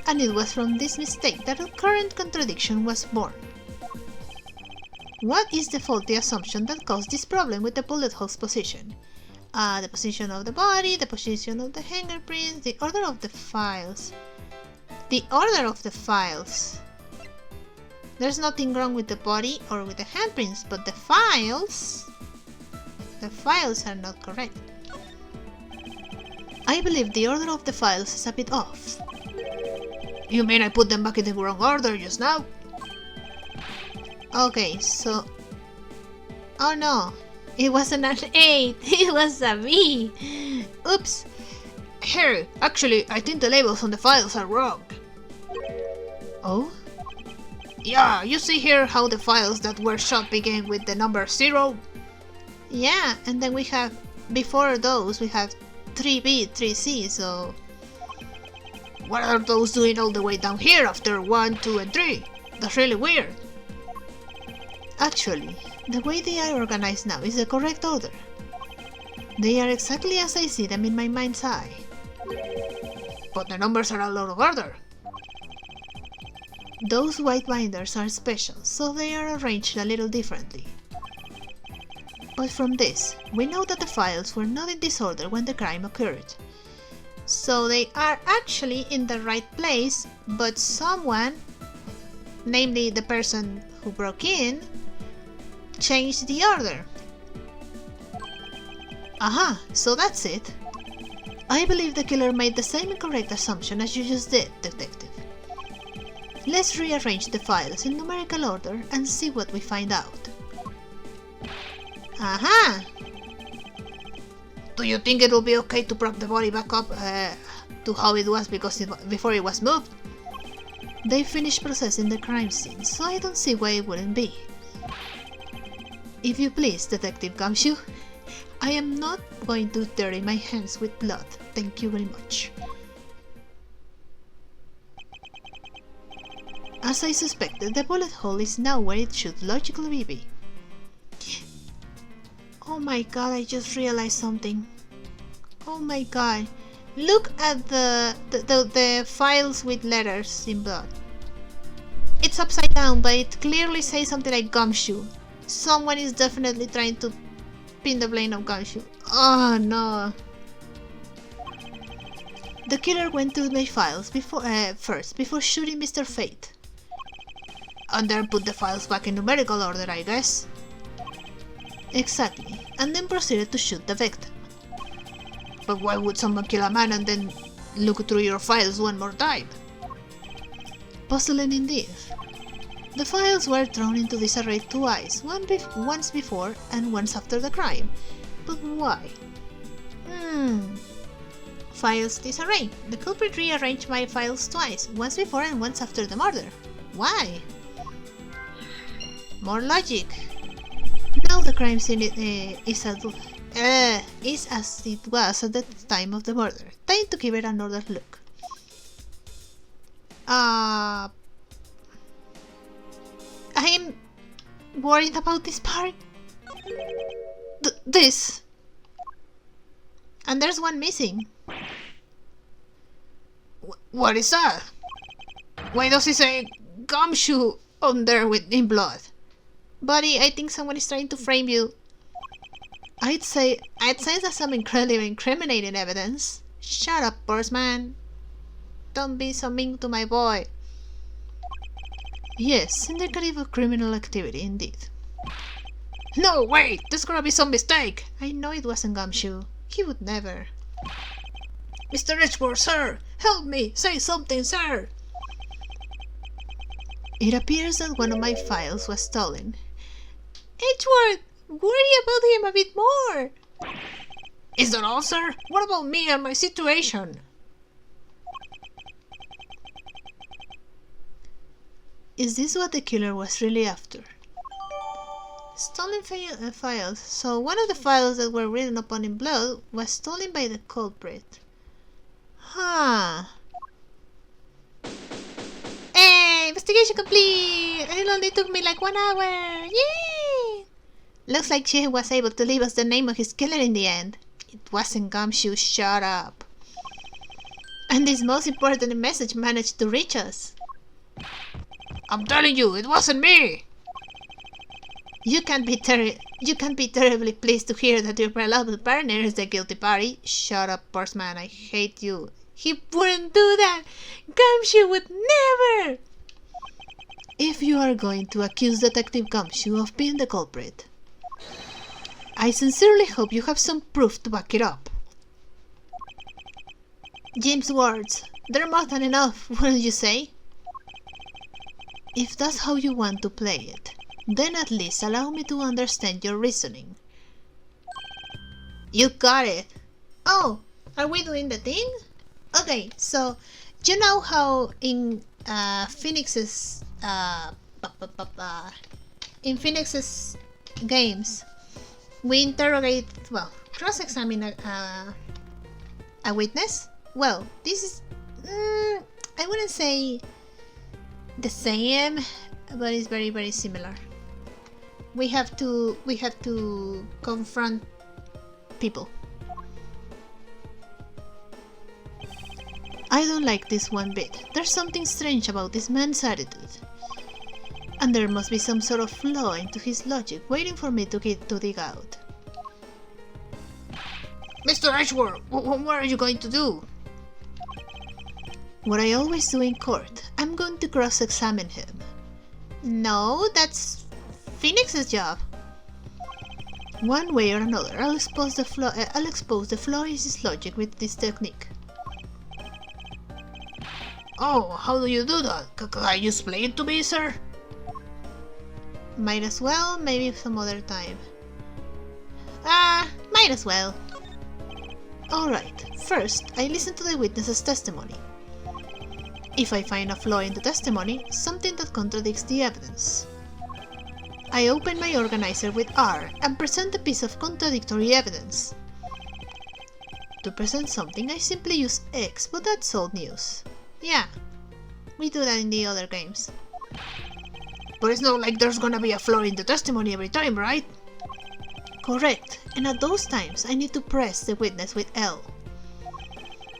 And it was from this mistake that a current contradiction was born. What is the faulty assumption that caused this problem with the bullet hole's position? The position of the body, the position of the fingerprints, the order of the files. The order of the files. There's nothing wrong with the body or with the handprints, but the files are not correct. I believe the order of the files is a bit off. You mean I put them back in the wrong order just now? Okay, so... Oh no, it wasn't an 8, it was a B. Oops. Here, actually, I think the labels on the files are wrong. Oh? Yeah, you see here how the files that were shot begin with the number 0? Yeah, and then we have, before those, we have 3B, 3C, so... What are those doing all the way down here after 1, 2, and 3? That's really weird. Actually, the way they are organized now is the correct order. They are exactly as I see them in my mind's eye. But the numbers are all out of order. Those white binders are special, so they are arranged a little differently. But from this, we know that the files were not in this order when the crime occurred. So they are actually in the right place, but someone, namely the person who broke in, changed the order. Aha, so that's it. I believe the killer made the same incorrect assumption as you just did, detective. Let's rearrange the files in numerical order and see what we find out. Aha! Do you think it will be okay to prop the body back up to how it was before it was moved? They finished processing the crime scene, so I don't see why it wouldn't be. If you please, Detective Gumshoe, I am not going to dirty my hands with blood. Thank you very much. As I suspected, the bullet hole is now where it should logically be. Oh my god, I just realized something. Oh my god. Look at the files with letters in blood. It's upside down, but it clearly says something like Gumshoe. Someone is definitely trying to pin the blame on Gumshoe. Oh no. The killer went through my files first before shooting Mr. Fate. And then put the files back in numerical order, I guess. Exactly, and then proceeded to shoot the victim. But why would someone kill a man and then look through your files one more time? Puzzling indeed. The files were thrown into disarray twice, once before and once after the crime. But why? Files disarray. The culprit rearranged my files twice, once before and once after the murder. Why? More logic. Now the crime scene is as it was at the time of the murder. Time to give it another look. I'm worried about this part. This. And there's one missing. What is that? Why does he say gumshoe on there in blood? Buddy, I think someone is trying to frame you. I'd say that's some incredibly incriminating evidence. Shut up, Borsman. Don't be so mean to my boy. Yes, indicative of criminal activity, indeed. No, wait! There's gonna be some mistake! I know it wasn't Gumshoe. He would never. Mr. Edgeworth, sir! Help me! Say something, sir! It appears that one of my files was stolen. Edgeworth! Worry about him a bit more! Is that all, sir? What about me and my situation? Is this what the killer was really after? Stolen files. So one of the files that were written upon in blood was stolen by the culprit. Huh. Hey! Investigation complete! It only took me like 1 hour! Yay! Looks like she was able to leave us the name of his killer in the end. It wasn't Gumshoe, shut up. And this most important message managed to reach us. I'm telling you, it wasn't me! You can't be terribly pleased to hear that your beloved partner is the guilty party. Shut up, Borsman, I hate you. He wouldn't do that! Gumshoe would never! If you are going to accuse Detective Gumshoe of being the culprit, I sincerely hope you have some proof to back it up. Jim's words, they're more than enough, wouldn't you say? If that's how you want to play it, then at least allow me to understand your reasoning. You got it. Oh, are we doing the thing? Okay, so you know how in Phoenix's games we interrogate, well, cross-examine a witness? Well, this is I wouldn't say the same, but it's very, very similar. We have to confront people. I don't like this one bit. There's something strange about this man's attitude. And there must be some sort of flaw into his logic waiting for me to dig out. Mr. Edgeworth, what are you going to do? What I always do in court. I'm going to cross-examine him. No, that's Phoenix's job. One way or another, I'll expose the flaw in his logic with this technique. Oh, how do you do that? Can you explain it to me, sir? Might as well, maybe some other time. Might as well. Alright, first, I listen to the witness's testimony. If I find a flaw in the testimony, something that contradicts the evidence, I open my organizer with R and present a piece of contradictory evidence. To present something, I simply use X, but that's old news. Yeah, we do that in the other games. But it's not like there's gonna be a flaw in the testimony every time, right? Correct, and at those times I need to press the witness with L.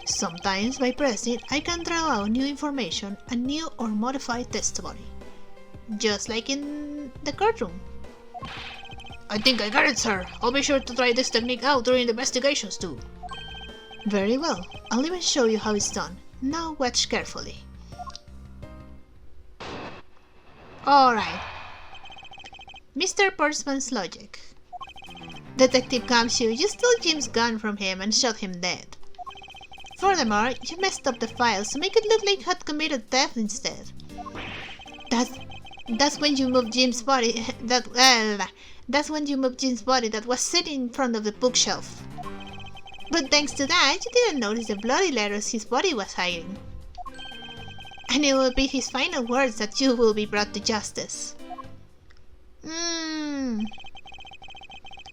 Sometimes by pressing, I can draw out new information and new or modified testimony. Just like in the courtroom. I think I got it, sir. I'll be sure to try this technique out during the investigations too. Very well, I'll even show you how it's done. Now watch carefully. Alright. Mr. Borsman's logic. Detective Gumshoe, you stole Jim's gun from him and shot him dead. Furthermore, you messed up the files to make it look like you had committed theft instead. That's when you moved Jim's body. That's when you moved Jim's body that was sitting in front of the bookshelf. But thanks to that, you didn't notice the bloody letters his body was hiding. And it will be his final words that you will be brought to justice.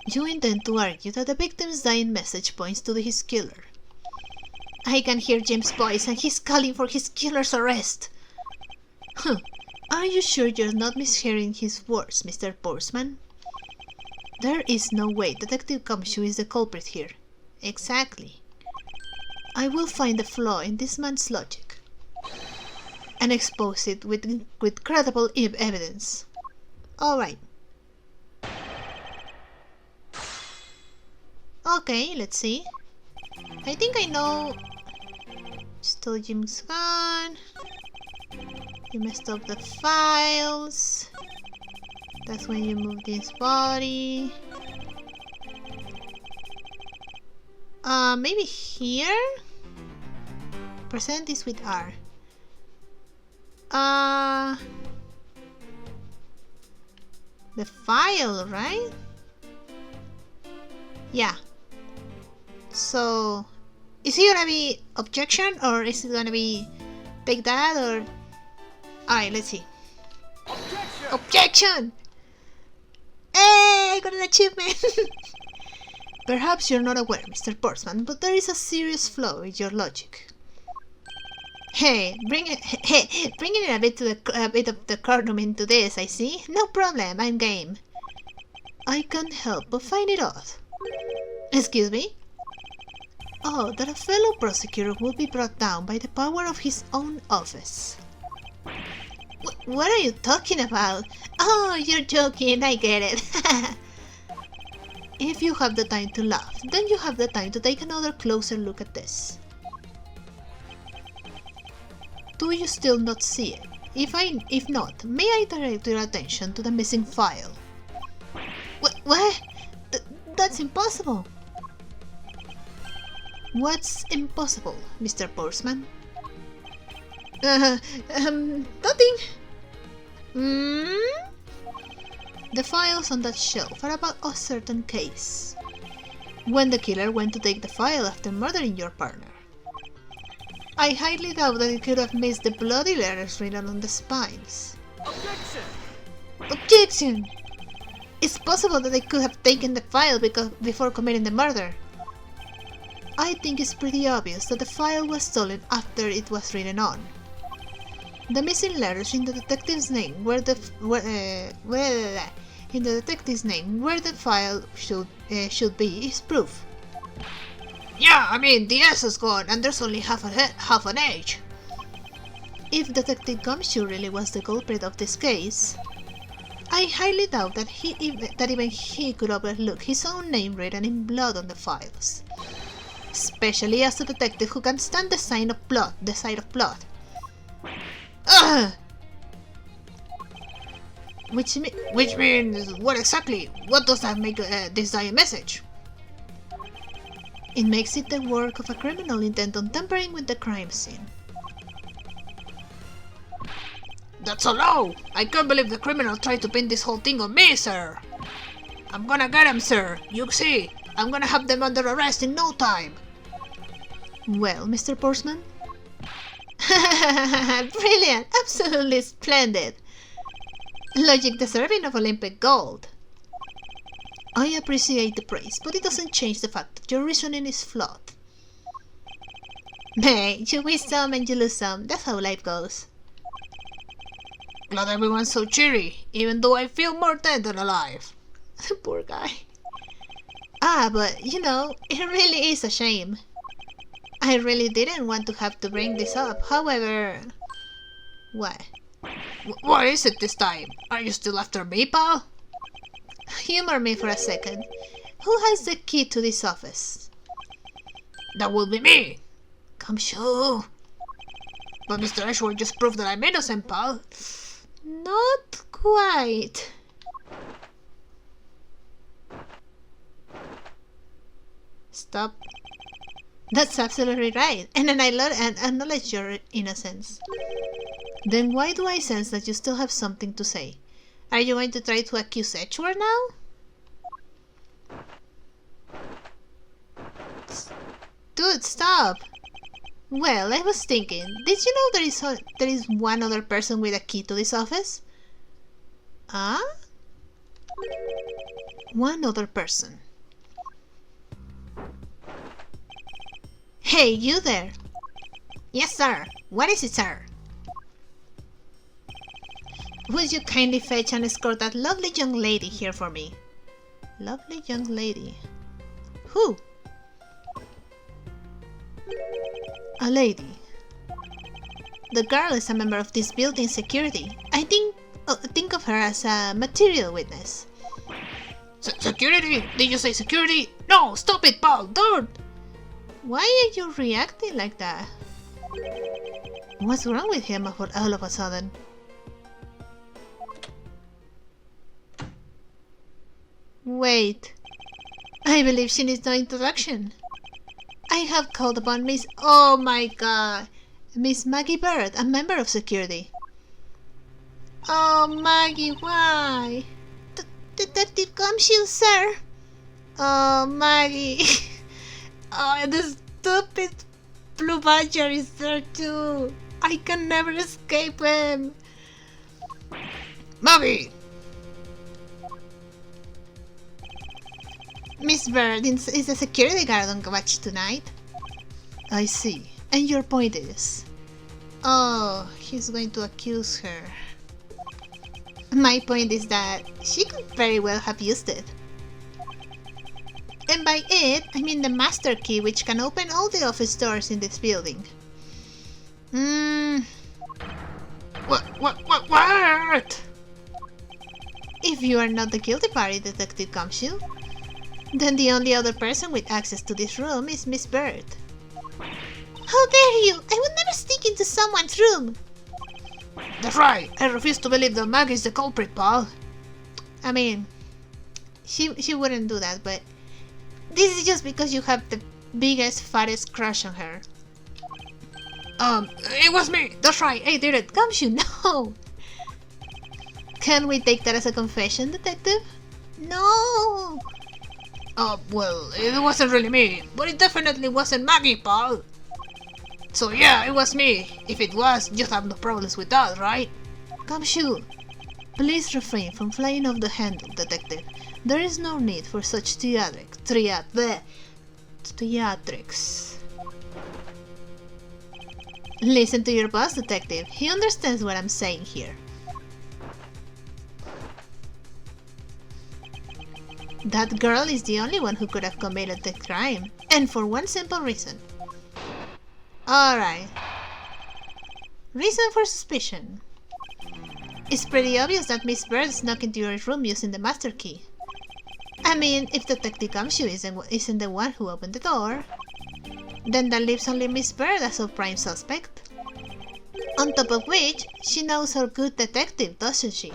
You intend to argue that the victim's dying message points to his killer. I can hear Jim's voice and he's calling for his killer's arrest. Are you sure you're not mishearing his words, Mr. Borsman? There is no way Detective Gumshoe is the culprit here. Exactly. I will find the flaw in this man's logic. and expose it with credible evidence. Alright. Okay, let's see. I think I know. Stole Jim's gun. You messed up the files. That's when you moved his body. Maybe here? Present this with R. The file, right? Yeah. So, is he gonna be objection or is it gonna be take that or... Alright, let's see. Objection! Objection! Hey, I got an achievement! Perhaps you're not aware, Mr. Portsman, but there is a serious flaw in your logic. Hey, bringing a bit of the cardum into this, I see. No problem, I'm game. I can't help but find it odd. Excuse me? Oh, that a fellow prosecutor will be brought down by the power of his own office. What are you talking about? Oh, you're joking, I get it. If you have the time to laugh, then you have the time to take another closer look at this. Do you still not see it? If not, may I direct your attention to the missing file? What? That's impossible! What's impossible, Mr. Portsman? Nothing. The files on that shelf are about a certain case. When the killer went to take the file after murdering your partner. I highly doubt that it could have missed the bloody letters written on the spines. Objection! Objection! It's possible that they could have taken the file before committing the murder. I think it's pretty obvious that the file was stolen after it was written on. The missing letters in the detective's name where the file should be is proof. Yeah, I mean the S is gone and there's only half an H. If Detective Gumshoe really was the culprit of this case, I highly doubt that even he could overlook his own name written in blood on the files. Especially as a detective who can stand the sight of blood. Ugh! Which means what exactly? What does that make this dire message? It makes it the work of a criminal intent on tampering with the crime scene. That's a lie! I can't believe the criminal tried to pin this whole thing on me, sir! I'm gonna get him, sir! You see, I'm gonna have them under arrest in no time! Well, Mr. Portsman? Brilliant! Absolutely splendid! Logic deserving of Olympic gold. I appreciate the praise, but it doesn't change the fact that your reasoning is flawed. Hey, you win some and you lose some. That's how life goes. Glad everyone's so cheery, even though I feel more dead than alive. Poor guy. But you know, it really is a shame. I really didn't want to have to bring this up, however... What? What is it this time? Are you still after me, pal? Humor me for a second. Who has the key to this office? That will be me! Gumshoe! But Mr. Edgeworth just proved that I'm innocent, pal. Not quite. Stop. That's absolutely right, and I acknowledge your innocence. Then why do I sense that you still have something to say? Are you going to try to accuse Edgeworth now? Dude, stop! Well, I was thinking, did you know there is one other person with a key to this office? Huh? One other person. Hey, you there! Yes, sir. What is it, sir? Would you kindly fetch and escort that lovely young lady here for me? Lovely young lady. Who? A lady. The girl is a member of this building's security. I think of her as a material witness. Security? Did you say security? No, stop it, Paul, don't! Why are you reacting like that? What's wrong with him all of a sudden? Wait. I believe she needs no introduction. I have called upon Miss... Oh my god. Miss Maggie Bird, a member of security. Oh, Maggie, why? Detective Gumshoe, sir. Oh, Maggie. Oh, the stupid Blue Badger is there too. I can never escape him. Maggie! Miss Bird is a security guard on watch tonight. I see. And your point is? Oh, he's going to accuse her. My point is that she could very well have used it. And by it, I mean the master key, which can open all the office doors in this building. What? If you are not the guilty party, Detective Gumshoe, then the only other person with access to this room is Miss Bird. How dare you! I would never sneak into someone's room! That's right! I refuse to believe that Maggie is the culprit, Paul. I mean, she wouldn't do that, but this is just because you have the biggest, fattest crush on her. It was me! That's right, I did it! Gumshoe, no! Can we take that as a confession, Detective? No! Well, it wasn't really me, but it definitely wasn't Maggie, Paul. So yeah, it was me. If it was, you'd have no problems with that, right? Gumshoe, please refrain from flying off the handle, Detective. There is no need for such theatrics. Listen to your boss, Detective. He understands what I'm saying here. That girl is the only one who could have committed the crime, and for one simple reason. Alright. Reason for suspicion. It's pretty obvious that Miss Bird snuck into your room using the master key. I mean, if Detective Gumshoe isn't the one who opened the door, then that leaves only Miss Bird as a prime suspect. On top of which, she knows her good detective, doesn't she?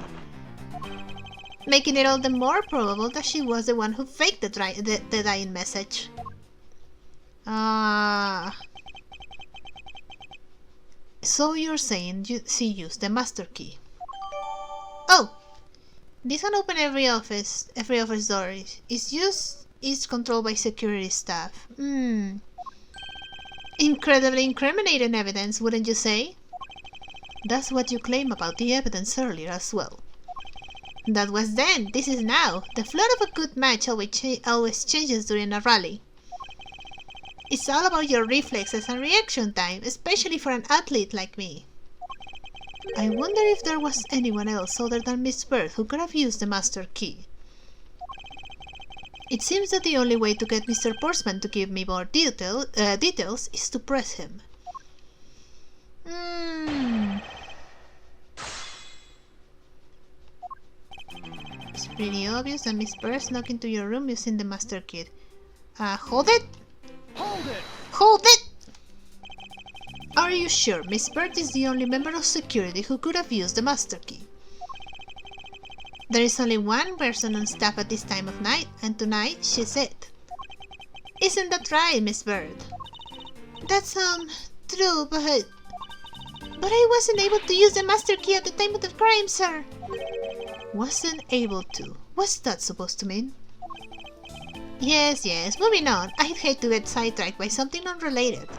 Making it all the more probable that she was the one who faked the dying message. So you're saying she used the master key. Oh! This can open every office door. Is controlled by security staff. Incredibly incriminating evidence, wouldn't you say? That's what you claim about the evidence earlier as well. That was then, this is now. The flow of a good match always changes during a rally. It's all about your reflexes and reaction time, especially for an athlete like me. I wonder if there was anyone else other than Miss Bird who could have used the master key. It seems that the only way to get Mr. Portsman to give me more details is to press him. It's pretty obvious that Miss Bird snuck into your room using the master key. Hold it! Hold it! Hold it! Are you sure Miss Bird is the only member of security who could have used the master key? There is only one person on staff at this time of night, and tonight she's it. Isn't that right, Miss Bird? That's, true, but I wasn't able to use the master key at the time of the crime, sir. Wasn't able to? What's that supposed to mean? Yes, moving on. I'd hate to get sidetracked by something unrelated.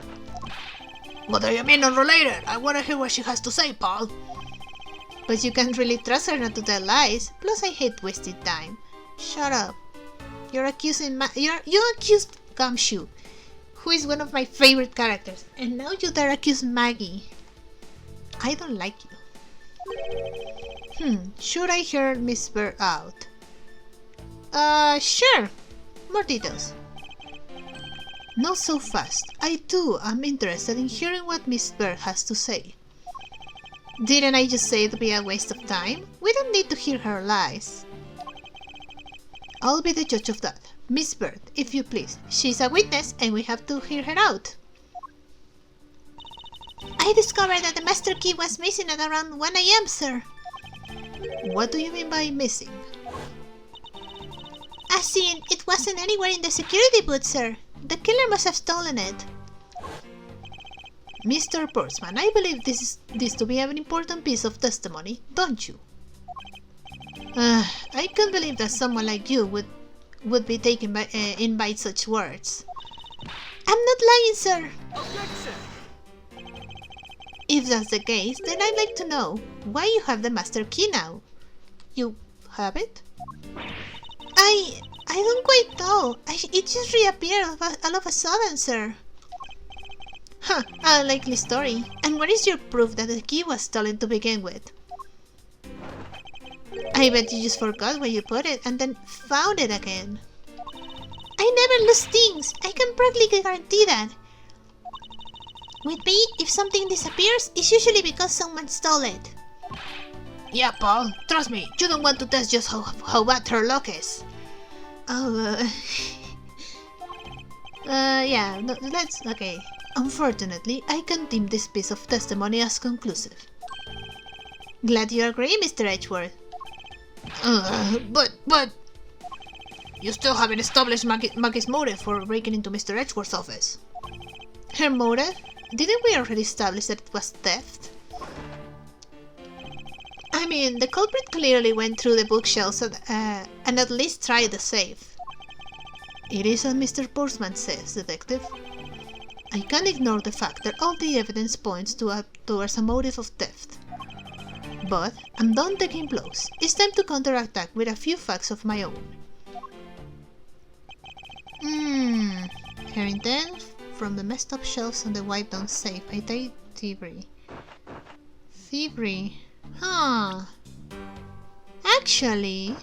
What do you mean unrelated? I want to hear what she has to say, Paul. But you can't really trust her not to tell lies. Plus, I hate wasted time. Shut up. You're accusing you accused Gumshoe, who is one of my favorite characters, and now you dare accuse Maggie. I don't like you. Should I hear Miss Bird out? Sure. More details. Not so fast. I too am interested in hearing what Miss Bird has to say. Didn't I just say it would be a waste of time? We don't need to hear her lies. I'll be the judge of that. Miss Bird, if you please. She's a witness and we have to hear her out. I discovered that the master key was missing at around 1 AM, sir. What do you mean by missing? As in, it wasn't anywhere in the security booth, sir. The killer must have stolen it. Mr. Portsman, I believe this to be an important piece of testimony, don't you? I can't believe that someone like you would be taken in by such words. I'm not lying, sir. Objection! If that's the case, then I'd like to know why you have the master key now. You have it? I don't quite know. It just reappeared all of a sudden, sir. Huh, a likely story. And what is your proof that the key was stolen to begin with? I bet you just forgot where you put it and then found it again. I never lose things. I can practically guarantee that. With me, if something disappears, it's usually because someone stole it. Yeah, Paul. Trust me, you don't want to test just how bad her luck is. Oh, yeah, okay. Unfortunately, I can deem this piece of testimony as conclusive. Glad you agree, Mr. Edgeworth. But... You still haven't established Maggie's motive for breaking into Mr. Edgeworth's office. Her motive? Didn't we already establish that it was theft? I mean, the culprit clearly went through the bookshelves and at least tried the safe. It is as Mr. Portsman says, Detective. I can't ignore the fact that all the evidence points towards a motive of theft. But I'm done taking blows. It's time to counterattack with a few facts of my own. Her intent from the messed up shelves on the wiped down safe. I take thievery. Thievery. Huh. Actually.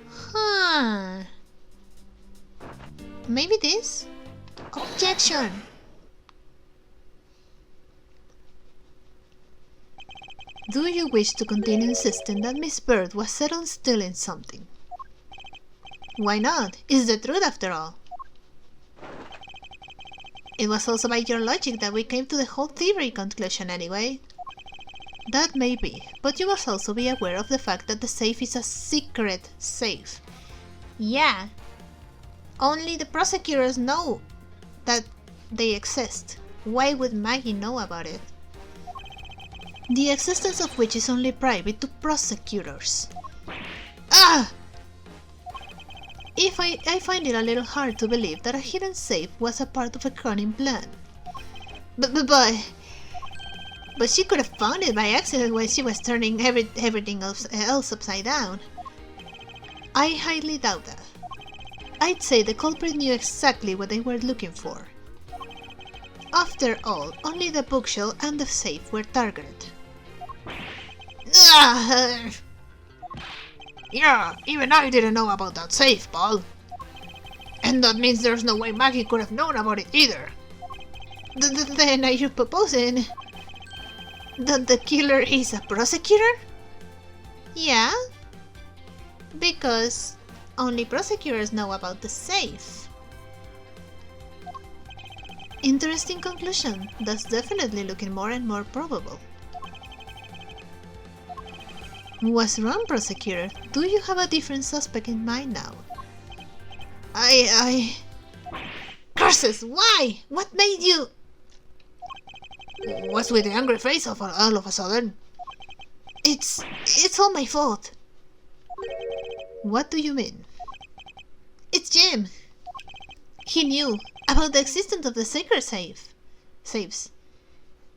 Huh. Maybe this? Objection! Do you wish to continue insisting that Miss Bird was set on stealing something? Why not? It's the truth after all. It was also by your logic that we came to the whole thievery conclusion anyway. That may be, but you must also be aware of the fact that the safe is a secret safe. Yeah. Only the prosecutors know that they exist. Why would Maggie know about it? The existence of which is only private to prosecutors. Ah! I find it a little hard to believe that a hidden safe was a part of a cunning plan. But she could have found it by accident when she was turning everything else upside down. I highly doubt that. I'd say the culprit knew exactly what they were looking for. After all, only the bookshelf and the safe were targeted. Yeah, even I didn't know about that safe, Paul. And that means there's no way Maggie could have known about it either. Then are you proposing that the killer is a prosecutor? Yeah, because only prosecutors know about the safe. Interesting conclusion. That's definitely looking more and more probable. What's wrong, prosecutor? Do you have a different suspect in mind now? Curses! Why? What made you... What's with the angry face of all of a sudden? It's all my fault. What do you mean? It's Jim. He knew about the existence of the secret safes.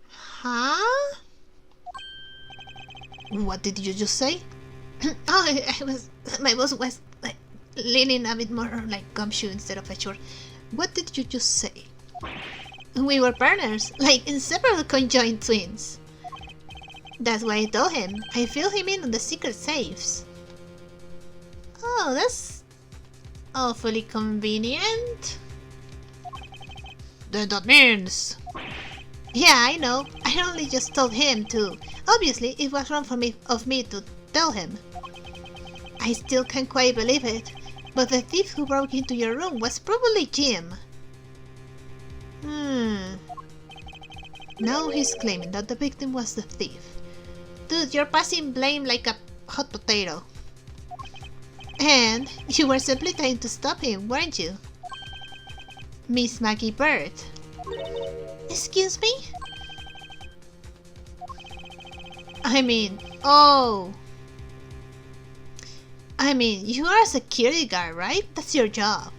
Huh? What did you just say? My boss was like leaning a bit more like gumshoe instead of a short. What did you just say? We were partners, like inseparable conjoined twins. That's why I told him. I filled him in on the secret safes. Oh, that's awfully convenient. Then that means... Yeah, I know. I only just told him to. Obviously, it was wrong of me to tell him. I still can't quite believe it, but the thief who broke into your room was probably Jim. Now he's claiming that the victim was the thief. Dude, you're passing blame like a hot potato. And you were simply trying to stop him, weren't you? Miss Maggie Bird. Excuse me? You are a security guard, right? That's your job.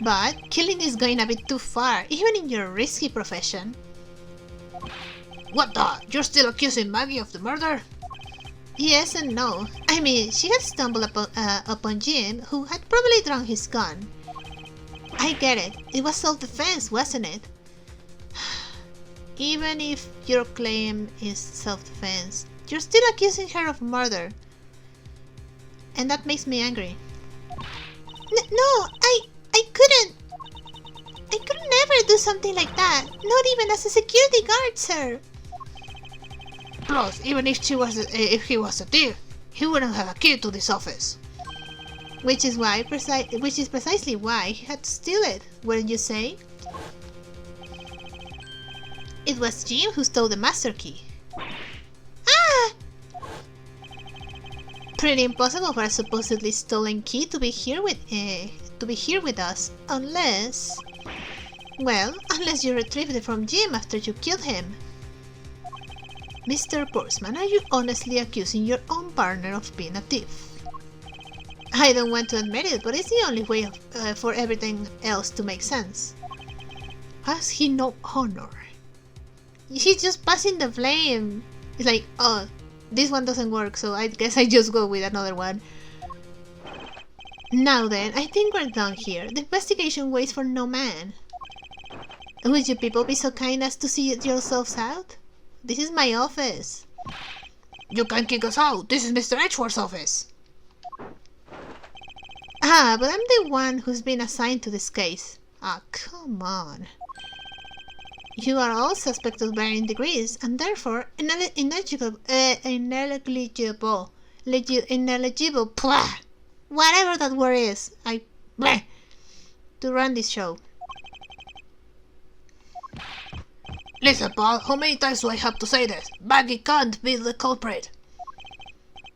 But killing is going a bit too far, even in your risky profession. What the? You're still accusing Maggie of the murder? Yes and no. She had stumbled upon Jim, who had probably drawn his gun. I get it. It was self-defense, wasn't it? Even if your claim is self-defense, you're still accusing her of murder. And that makes me angry. No, I couldn't. I could never do something like that. Not even as a security guard, sir. Plus, even if he was a thief, he wouldn't have a key to this office. Which is precisely why he had to steal it, wouldn't you say? It was Jim who stole the master key. Ah! Pretty impossible for a supposedly stolen key to be here with us, unless you retrieved it from Jim after you killed him. Mr. Borsman, are you honestly accusing your own partner of being a thief? I don't want to admit it, but it's the only way for everything else to make sense. Has he no honor? He's just passing the blame. It's like, oh, this one doesn't work, so I guess I just go with another one. Now then, I think we're done here. The investigation waits for no man. Would you people be so kind as to see yourselves out? This is my office. You can't kick us out. This is Mr. Edgeworth's office. Ah, but I'm the one who's been assigned to this case. Ah, come on. You are all suspects of varying degrees, and therefore ineligible, whatever that word is, to run this show. Listen, pal, how many times do I have to say this? Maggie can't be the culprit.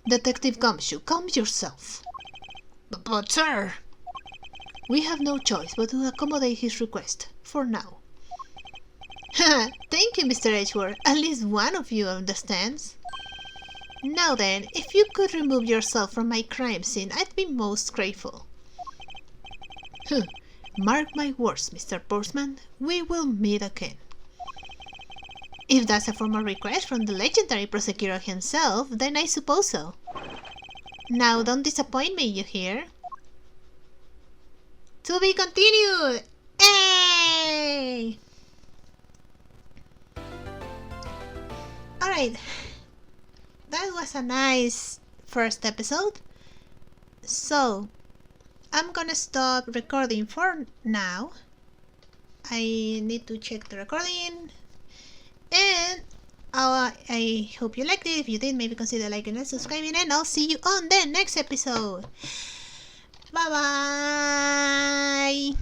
Detective Gumshoe, calm yourself. But sir... We have no choice but to accommodate his request, for now. Thank you, Mr. Edgeworth. At least one of you understands. Now then, if you could remove yourself from my crime scene, I'd be most grateful. Mark my words, Mr. Borsman, we will meet again. If that's a formal request from the legendary prosecutor himself, then I suppose so. Now don't disappoint me, you hear? To be continued! Hey! Alright, that was a nice first episode. So, I'm gonna stop recording for now. I need to check the recording. And I hope you liked it. If you did, maybe consider liking and subscribing. And I'll see you on the next episode. Bye bye!